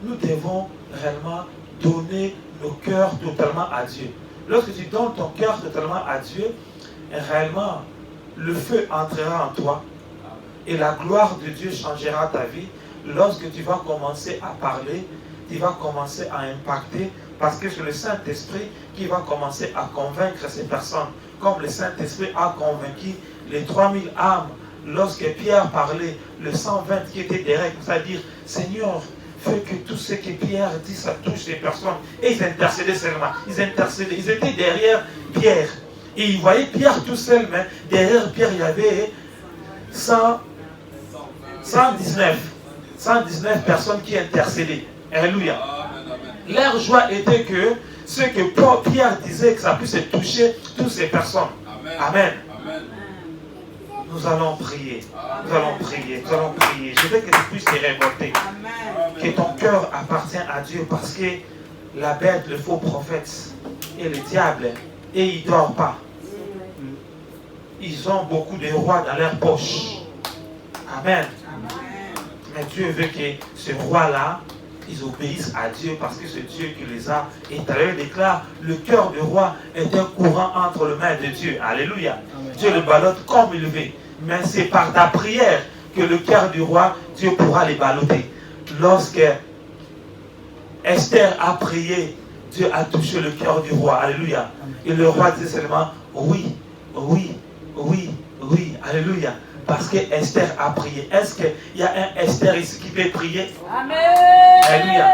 nous devons réellement donner nos cœurs totalement à Dieu. Lorsque tu donnes ton cœur totalement à Dieu, réellement, le feu entrera en toi et la gloire de Dieu changera ta vie. Lorsque tu vas commencer à parler, tu vas commencer à impacter, parce que c'est le Saint-Esprit qui va commencer à convaincre ces personnes, comme le Saint-Esprit a convaincu les 3000 âmes. Lorsque Pierre parlait, le 120 qui étaient derrière, c'est-à-dire, Seigneur, fais que tout ce que Pierre dit, ça touche ces personnes. Et ils intercédaient seulement. Ils intercédaient. Ils étaient derrière Pierre. Et ils voyaient Pierre tout seul, mais derrière Pierre, il y avait 119 personnes qui intercédaient. Alléluia. Leur joie était que ce que Pierre disait, que ça puisse toucher toutes ces personnes. Amen. Nous allons prier. Nous allons prier. Nous allons prier. Je veux que tu puisses te révolter. Que ton cœur appartient à Dieu, parce que la bête, le faux prophète et le diable, et ils ne dorment pas. Ils ont beaucoup de rois dans leur poche. Amen. Mais Dieu veut que ce roi-là, ils obéissent à Dieu, parce que c'est Dieu qui les a étalés. Il déclare, le cœur du roi est un courant entre les mains de Dieu. Alléluia. Amen. Dieu le ballotte comme il veut. Mais c'est par ta prière que le cœur du roi, Dieu pourra les balloter. Lorsque Esther a prié, Dieu a touché le cœur du roi. Alléluia. Et le roi dit seulement, oui, oui, oui, oui. Alléluia. Parce que Esther a prié. Est-ce qu'il y a un Esther ici qui peut prier? Amen. Alléluia.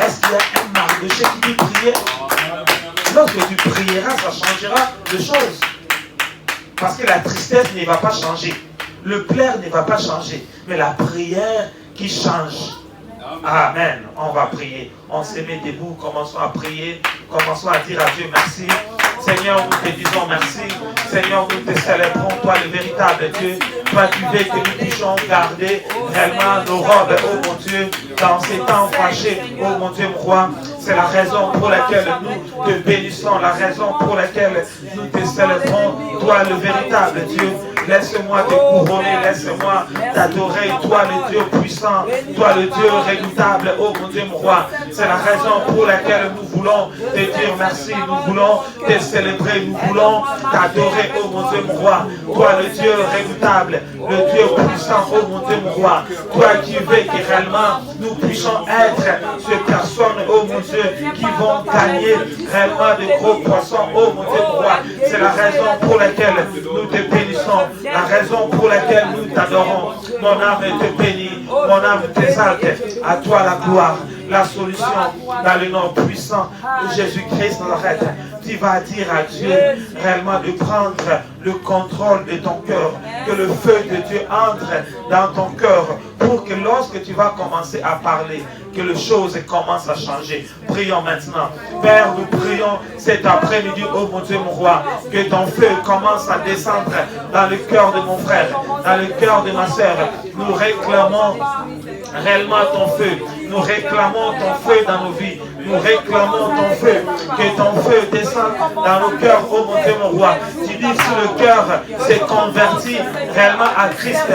Est-ce qu'il y a un Mardochée qui peut prier? Lorsque tu prieras, ça changera de choses. Parce que la tristesse ne va pas changer. Le pleur ne va pas changer. Mais la prière qui change. Amen. On va prier. On se met debout. Commençons à prier. Commençons à dire à Dieu merci. Seigneur, nous te disons merci. Seigneur, nous te célébrons, toi le véritable Dieu. Toi tu veux que nous puissions garder réellement nos robes, oh mon Dieu, dans ces temps fâchés, oh mon Dieu, mon roi. C'est la raison pour laquelle nous te bénissons, la raison pour laquelle nous te célébrons, toi le véritable Dieu. Laisse-moi te couronner, laisse-moi t'adorer, toi le Dieu puissant, toi le Dieu redoutable, oh mon Dieu, mon roi. C'est la raison pour laquelle nous voulons te dire merci, nous voulons te célébrer, nous voulons t'adorer, oh mon Dieu, mon roi. Toi le Dieu redoutable, le Dieu puissant, oh mon Dieu, mon roi. Toi qui veux que réellement nous puissions être ces personnes, oh mon Dieu, qui vont gagner réellement de gros poissons, oh mon Dieu, mon roi. C'est la raison pour laquelle nous te bénissons. La raison pour laquelle nous t'adorons. Mon âme te bénit, mon âme t'exalte. À toi la gloire, la solution dans le nom puissant de Jésus-Christ Nazareth. Tu vas dire à Dieu réellement de prendre le contrôle de ton cœur, que le feu de Dieu entre dans ton cœur pour que lorsque tu vas commencer à parler, que les choses commencent à changer. Prions maintenant. Père, nous prions cet après-midi, oh mon Dieu, mon roi, que ton feu commence à descendre dans le cœur de mon frère, dans le cœur de ma soeur. Nous réclamons réellement ton feu. Nous réclamons ton feu dans nos vies. Nous réclamons ton feu. Que ton feu descende dans nos cœurs, oh mon Dieu, mon roi. Tu dis si le cœur s'est converti réellement à Christ,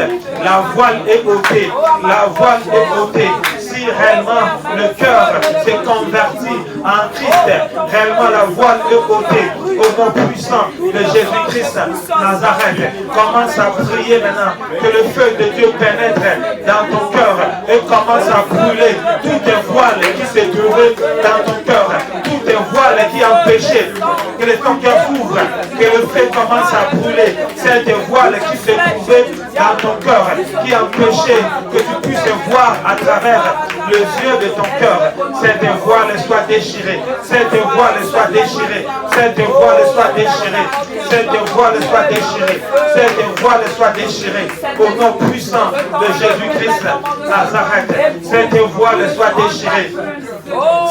la voile est ôtée. La voile est ôtée. Si réellement le cœur s'est converti en Christ, réellement la voile est ôtée. Au nom puissant de Jésus-Christ Nazareth, commence à prier maintenant. Que le feu de Dieu pénètre dans ton cœur et commence à brûler toutes les voiles qui se trouvaient dans ton cœur, toutes les voiles qui empêchaient que ton cœur s'ouvre, que le feu commence à brûler cette voile qui se trouvait dans ton cœur, qui empêchait que tu puisses voir à travers les yeux de ton cœur. Cette voile soit déchirée, cette voile soit déchirée, cette voile soit déchirée, cette voile soit déchirée, cette voile soit déchirée. Au nom puissant de Jésus-Christ Nazareth, cette voile soit déchirée.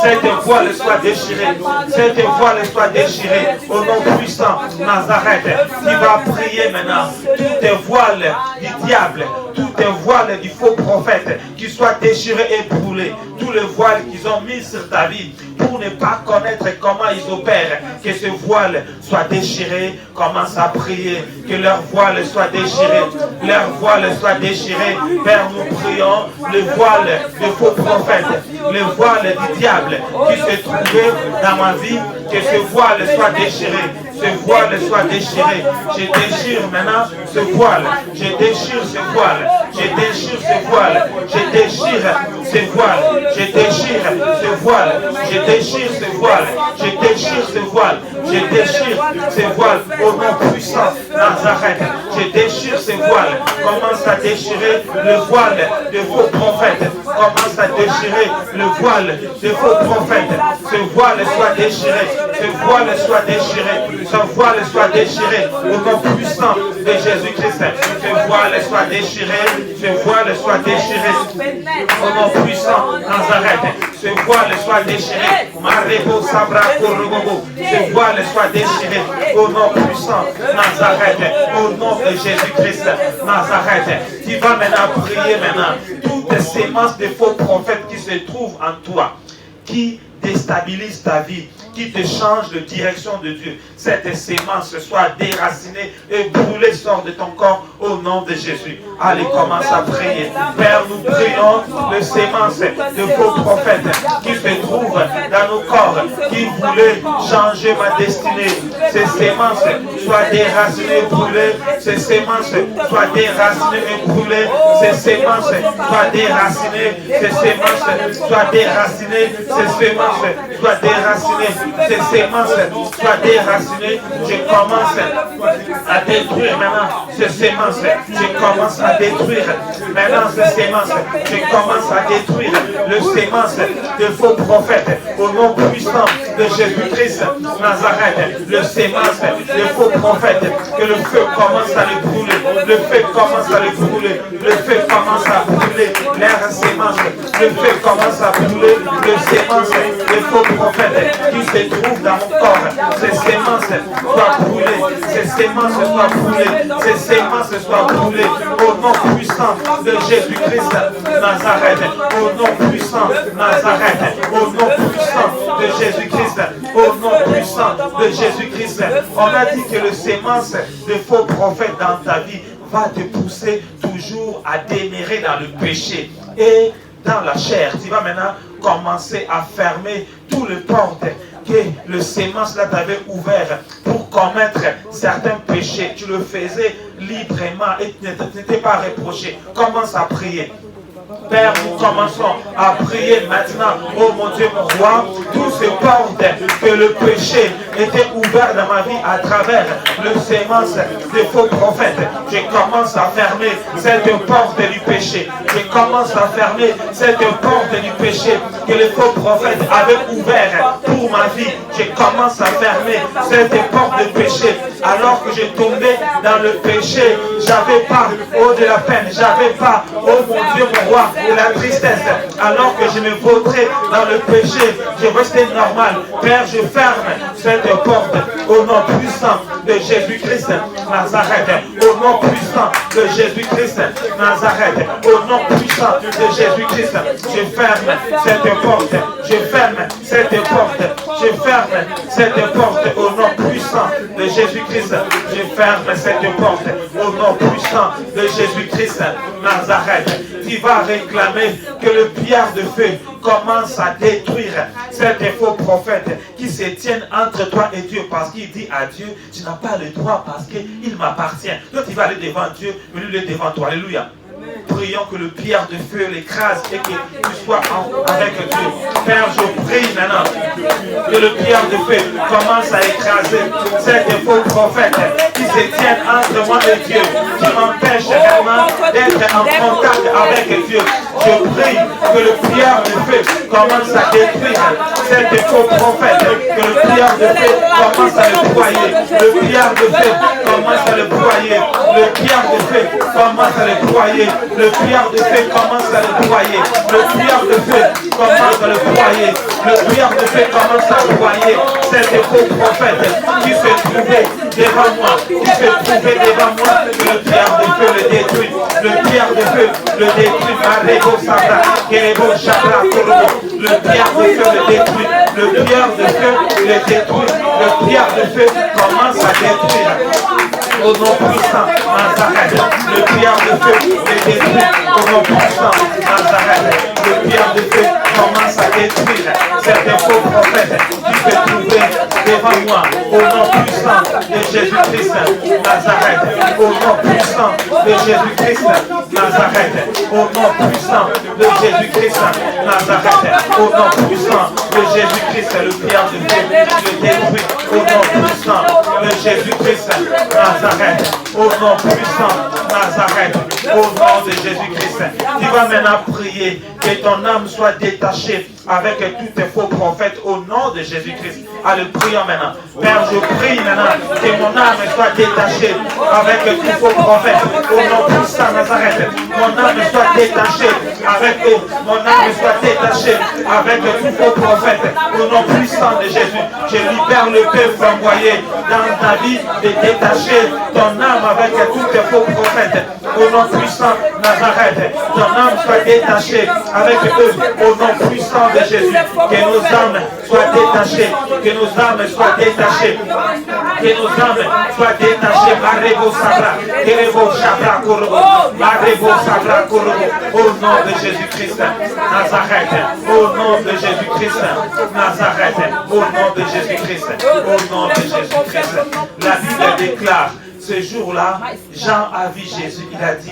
Cette voile soit déchirée. Cette voile soit déchirée. Au nom puissant Nazareth, tu vas prier maintenant. Toutes les voiles du diable, toutes les voiles du faux prophète qui soient déchirées et brûlées. Tous les voiles qu'ils ont mis sur ta vie pour ne pas connaître comment ils opèrent. Que ce voile soit déchiré. Commence à prier. Que leur voile soit déchiré. Leur voile soit déchiré. Père, nous prions. Le voile de faux prophètes. Le voile du diable qui se trouvait dans ma vie. Que ce voile soit déchiré. Ce voile soit déchiré. Je déchire maintenant ce voile. Je déchire ce voile. Je déchire ce voile. Je déchire ce voile. Je déchire ce voile. Je déchire ce voile. Je déchire ce voile. Je déchire ce voile. Au nom puissant Nazareth. Je déchire ce voile. Commence à déchirer le voile de faux prophètes. Commence à déchirer le voile de faux prophètes. Ce voile soit déchiré. Ce voile soit déchiré. Ce voile soit déchiré. Au nom puissant de Jésus-Christ. Ce voile soit déchiré. Ce voile soit déchiré. Au nom puissant Nazareth. Ce voile soit déchiré. Marebo Sabra Korobobo. Ce voile soit déchiré. Au nom puissant Nazareth. Au nom de Jésus-Christ Nazareth. Tu vas maintenant prier maintenant. Toutes ces sémences de faux prophètes qui se trouvent en toi, qui déstabilisent ta vie, qui te change de direction de Dieu. Cette sémence soit déracinée et brûlée, sort de ton corps au nom de Jésus. Allez, commence à prier. Père, nous prions les sémences de faux prophètes qui se trouvent dans nos corps, qui voulaient changer ma destinée. Ces sémences soient déracinées et brûlées. Ces sémences soient déracinées et brûlées. Ces sémences soient déracinées. Ces sémences soient déracinées. Ces sémences soient déracinées. Ces sémences soient déracinées. Je commence à détruire maintenant ces sémences. Je commence à détruire maintenant ces sémences. Je commence à détruire les sémences de faux prophètes. Au nom puissant de Jésus-Christ Nazareth, le sémence, le faux prophète, que le feu commence à le brûler, le feu commence à le brûler, le feu commence à brûler, l'air sémence, le feu commence à brûler, le sémence, le faux prophète qui se trouve dans mon corps, ces sémences soient brûlées, ces sémences soient brûlées, ces sémences soient brûlées, au nom puissant de Jésus-Christ Nazareth, au nom puissant Nazareth, au nom puissant de Jésus-Christ, au nom puissant de Jésus-Christ. On a dit que le sémence de faux prophètes dans ta vie va te pousser toujours à demeurer dans le péché et dans la chair. Tu vas maintenant commencer à fermer tous les portes que le sémence là t'avait ouvert pour commettre certains péchés. Tu le faisais librement et tu n'étais pas reproché. Commence à prier. Père, nous commençons à prier maintenant. Oh mon Dieu, mon roi, tous ces portes que le péché était ouvert dans ma vie à travers le sémence des faux prophètes. Je commence à fermer cette porte du péché. Je commence à fermer cette porte du péché que les faux prophètes avaient ouvert pour ma vie. Je commence à fermer cette porte de péché. Alors que je tombais dans le péché, j'avais pas de la peine, j'avais pas, oh mon Dieu, mon roi, de la tristesse. Alors que je me vautrais dans le péché, je restais normal. Père, je ferme cette porte au nom puissant de Jésus-Christ Nazareth. Au nom puissant de Jésus-Christ Nazareth. Au nom puissant de Jésus-Christ, je ferme cette porte. Je ferme cette porte. Je ferme cette porte au nom puissant de Jésus-Christ. Je ferme cette porte au nom puissant de Jésus-Christ Nazareth. Tu vas réclamer que le pierre de feu commence à détruire ces faux prophètes qui se tiennent entre toi et Dieu, parce qu'il dit à Dieu, tu n'as pas le droit parce qu'il m'appartient. Donc tu vas aller devant Dieu, mais lui il est devant toi. Alléluia. Prions que le pierre de feu l'écrase et que tu sois avec Dieu. Père, je prie maintenant que le pierre de feu commence à écraser ces faux prophètes qui se tiennent entre moi et Dieu, qui m'empêchent vraiment d'être en contact avec Dieu. Je prie que le pierre de feu commence à détruire ces faux prophètes, que le pierre de feu commence à le broyer, le pierre de feu commence à le broyer, le pierre de feu commence à le broyer. Le pierre de feu commence à le broyer. Le pierre de feu commence à le broyer. Le pierre de feu commence à broyer. Ces faux prophètes qui se trouvaient devant moi, qui se trouvaient devant moi, le pierre de feu le détruit. Le pierre de feu le détruit. Arrego Sabra, Kerebo Chabra, Korobo. Le pierre de feu le détruit. Le pierre de feu le détruit. Le pierre de feu commence à détruire. Au nom puissant, Nazareth, le pierre de feu est détruit. Au nom puissant, Nazareth, le pierre de feu commence à détruire certains faux prophètes qui se trouvaient devant moi. Au nom puissant de Jésus-Christ, Nazareth, au nom puissant de Jésus-Christ, Nazareth, au nom puissant de Jésus-Christ, Nazareth, au nom puissant de Jésus-Christ, le pierre de feu est détruit. Au nom puissant de Jésus-Christ, Nazareth, au nom puissant, Nazareth, au nom de Jésus-Christ. Tu vas maintenant prier que ton âme soit détachée avec tous tes faux prophètes au nom de Jésus-Christ. Allez, prions maintenant. Père, je prie maintenant que mon âme soit détachée avec tous les faux prophètes au nom puissant, Nazareth. Mon âme soit détachée avec eux. Mon âme soit détachée avec tous les faux prophètes au nom puissant de Jésus. Je libère le peuple envoyé dans ta vie de détacher ton âme avec tous tes faux prophètes au nom puissant Nazareth. Ton âme soit détachée avec eux au nom puissant de Jésus. Que nos âmes soient détachées, que nos âmes soient détachées, que nos âmes soient détachées. Marebo Sabra, Kerebo Chabra Korobo, Marebo Sabra Korobo, au nom de Jésus-Christ Nazareth, au nom de Jésus-Christ Nazareth, au nom de Jésus-Christ, au nom de Jésus-Christ. La Bible déclare, ce jour-là, Jean a vu Jésus, il a dit,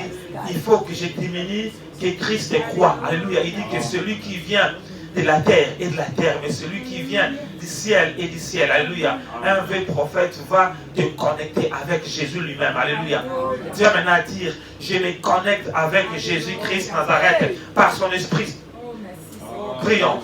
il faut que je diminue, que Christ croît. Alléluia. Il dit que celui qui vient de la terre et de la terre, mais celui qui vient du ciel et du ciel. Alléluia. Un vrai prophète va te connecter avec Jésus lui-même. Alléluia. Tu vas maintenant dire, je me connecte avec Jésus-Christ Nazareth par son esprit. Prions.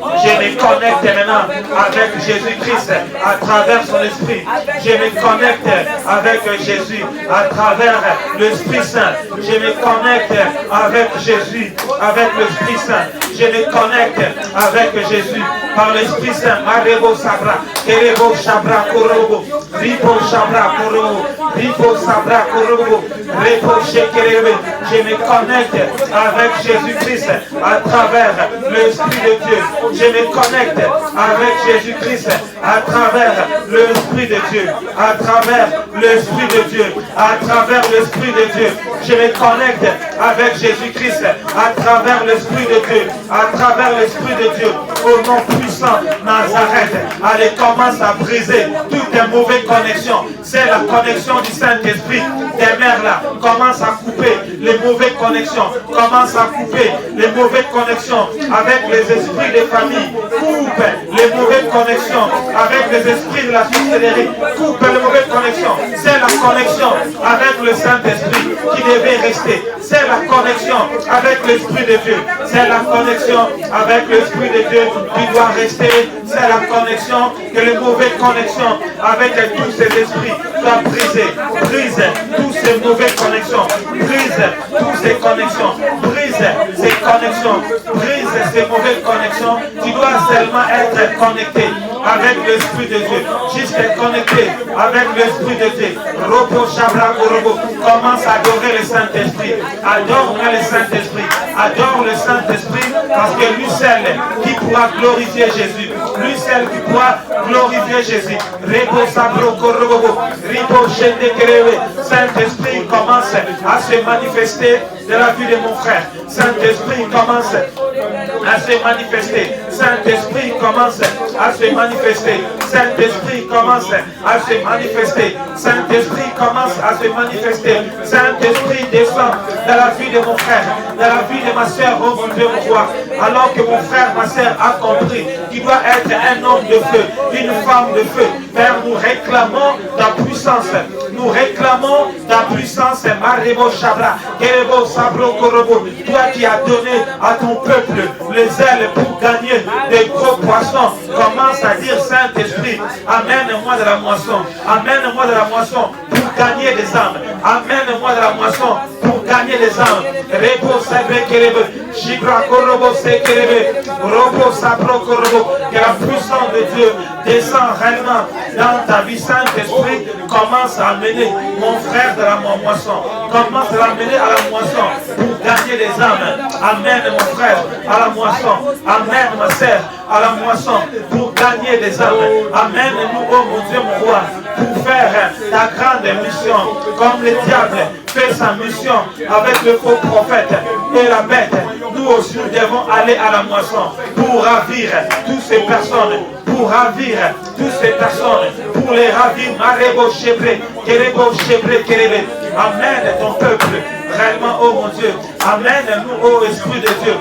Je me connecte maintenant avec Jésus-Christ à travers son esprit. Je me connecte avec Jésus à travers l'Esprit Saint. Je me connecte avec Jésus, avec l'Esprit Saint. Je me connecte avec Jésus par l'Esprit Saint. Marebo Sabra, Kerebo Shabra Korobo, Ripo Shabra Korobo, Ripo Sabra Korobo, Repo Shekerebe. Je me connecte avec Jésus-Christ à travers l'Esprit de Dieu. Je me connecte avec Jésus-Christ à travers l'Esprit de Dieu. À travers l'Esprit de Dieu. À travers l'Esprit de Dieu. Je me connecte avec Jésus-Christ à travers l'Esprit de Dieu. À travers l'Esprit de Dieu. Au nom puissant Nazareth. Allez, commence à briser toutes les mauvaises connexions. C'est la connexion du Saint-Esprit. Des mères là, commence à couper les mauvaises connexions. Commence à couper les mauvaises connexions avec les esprits des familles. Coupe les mauvaises connexions avec les esprits de la sorcellerie. Coupe les mauvaises connexions. C'est la connexion avec le Saint-Esprit qui devait rester. C'est la connexion avec l'Esprit de Dieu. C'est la connexion avec l'Esprit de Dieu qui doit rester. C'est la connexion que les mauvaises connexions avec tous ces esprits doivent briser. Brise toutes ces mauvaises connexions. Brise toutes ces connexions. Brise ces connexions. Brise ces mauvaises connexions. Tu dois seulement être connecté avec l'Esprit de Dieu. Juste être connecté avec l'Esprit de Dieu. Robo Shabra Korobo. Commence à adorer le Saint-Esprit. Adore le Saint-Esprit. Adore le Saint-Esprit parce que lui seul qui pourra glorifier Jésus. Lui seul qui pourra glorifier Jésus. Rebo Sabro Korobo. Ribo Shende Kerebe. Saint-Esprit commence à se manifester dans la vie de mon frère. Saint-Esprit commence à se manifester. Saint-Esprit commence à se manifester. Saint-Esprit commence à se manifester. Saint-Esprit commence à se manifester. Saint-Esprit descend dans la vie de mon frère, dans la vie de ma soeur, au nom de mon roi. Alors que mon frère, ma soeur a compris qu'il doit être un homme de feu, une femme de feu. Père, nous réclamons ta puissance. Nous réclamons ta puissance. Marebo Shabra, Kerebo Sabro Korobo. Toi qui as donné à ton peuple les ailes pour gagner des gros poissons. Commence à dire Saint-Esprit, amène-moi de la moisson. Amène-moi de la moisson pour gagner des âmes. Amène-moi de la moisson pour gagner des âmes. Rebo Sabre Kerebe, Shibra Korobo Sekerebe, Robo Sabro Korobo. Que la puissance de Dieu descend réellement dans ta vie. Saint-Esprit, commence à amener mon frère de la moisson. Commence à l'amener à la moisson pour gagner des âmes. Amène mon frère à la moisson. Amène ma sœur à la moisson pour gagner des âmes. Amène-nous, oh mon Dieu, mon roi, pour faire ta grande mission. Comme le diable fait sa mission avec le faux prophète et la bête. Nous aussi, nous devons aller à la moisson pour ravir toutes ces personnes. Pour ravir toutes ces personnes. Pour les ravir. Marebo Shebre, Kerebo Shebre, Kerebe. Amène ton peuple. Réellement, oh mon Dieu. Amène-nous, oh Esprit de Dieu.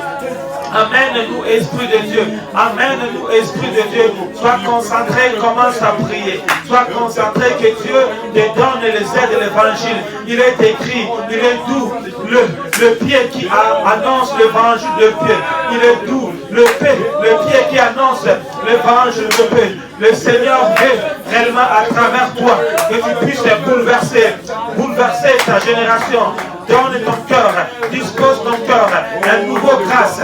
Amène-nous, Esprit de Dieu. Amène-nous, Esprit de Dieu. Sois concentré, commence à prier. Sois concentré que Dieu te donne les aides de l'évangile. Il est écrit, il est doux le pied qui annonce l'évangile de paix. Il est doux le pied qui annonce l'évangile de paix. Le Seigneur veut réellement à travers toi que tu puisses bouleverser ta génération. Donne ton cœur, dispose ton cœur, un nouveau grâce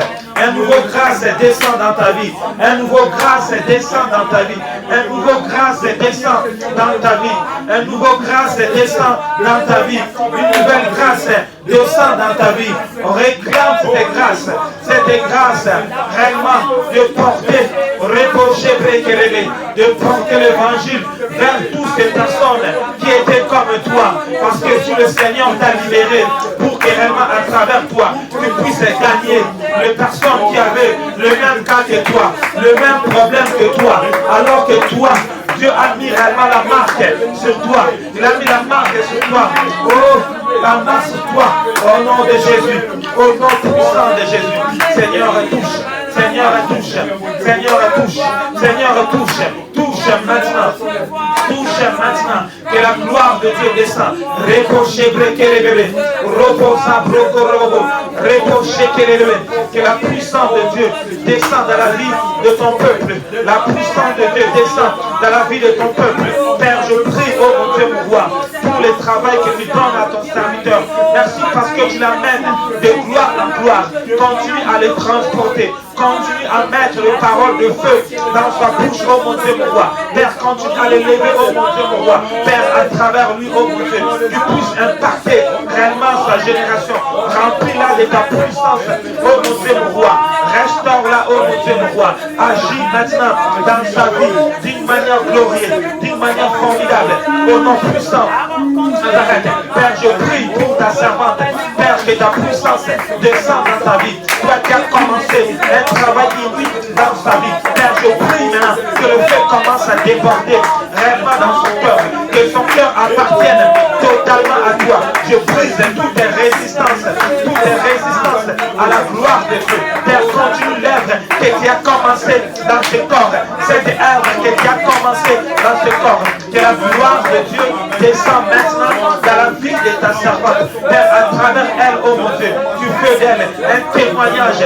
descend dans ta vie, un nouveau grâce descend dans ta vie, un nouveau grâce descend dans ta vie, un nouveau grâce descend dans ta vie, une nouvelle grâce descend dans ta vie. On réclame cette grâce réellement de porter, de porter l'évangile vers toutes ces personnes qui étaient comme toi, parce que si le Seigneur t'a libéré pour que réellement à travers toi tu puisses gagner les personnes qui avaient le même cas que toi, le même problème que toi, alors que toi Dieu a mis réellement la marque sur toi. Il a mis la marque sur toi. Oh, la marque sur toi. Au nom de Jésus. Au nom puissant de Jésus. Seigneur, touche. Seigneur, touche. Seigneur, touche. Seigneur, touche. Touche maintenant. Touche chair maintenant. Que la gloire de Dieu descend. Que la puissance de Dieu descend dans la vie de ton peuple. La puissance de Dieu descend dans la vie de ton peuple. Père, je prie, oh mon Dieu, mon roi, pour le travail que tu donnes à ton serviteur. Merci parce que tu l'amènes de gloire en gloire. Continue à le transporter. Continue à mettre les paroles de feu dans sa bouche, oh mon Dieu, mon roi. Père, continue à l'élever, oh mon Dieu, mon roi. Père, à travers lui, oh mon Dieu, tu puisses impacter réellement sa génération. Remplis-la de ta puissance, oh mon Dieu, mon roi. Restaure-la, oh mon Dieu, mon roi. Agis maintenant dans sa vie d'une manière glorieuse, d'une manière formidable, au nom puissant. Père, je prie pour ta servante. Père, que ta puissance descende dans sa vie. Toi qui as commencé un travail inouï dans sa vie. Père, je prie maintenant que le feu commence à déborder réellement dans son cœur. Que son cœur appartienne totalement à toi. Je brise toutes les résistances à la gloire de Dieu. Père, continue l'œuvre que tu as commencé dans ce corps. Cette œuvre que tu as commencé dans ce corps. Que la gloire de Dieu descend maintenant dans la vie de ta servante. Père, à travers elle, oh mon Dieu, tu fais d'elle un témoignage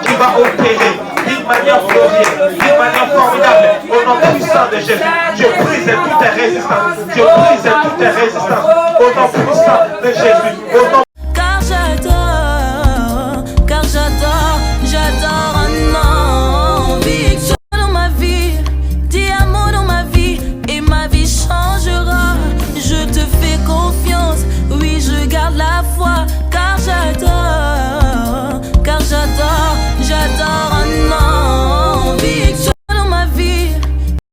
qui va opérer d'une manière glorieuse, d'une manière formidable, au nom puissant de Jésus. Je brise toutes les résistances. Je brise toutes les résistances au nom puissant de Jésus. Au nom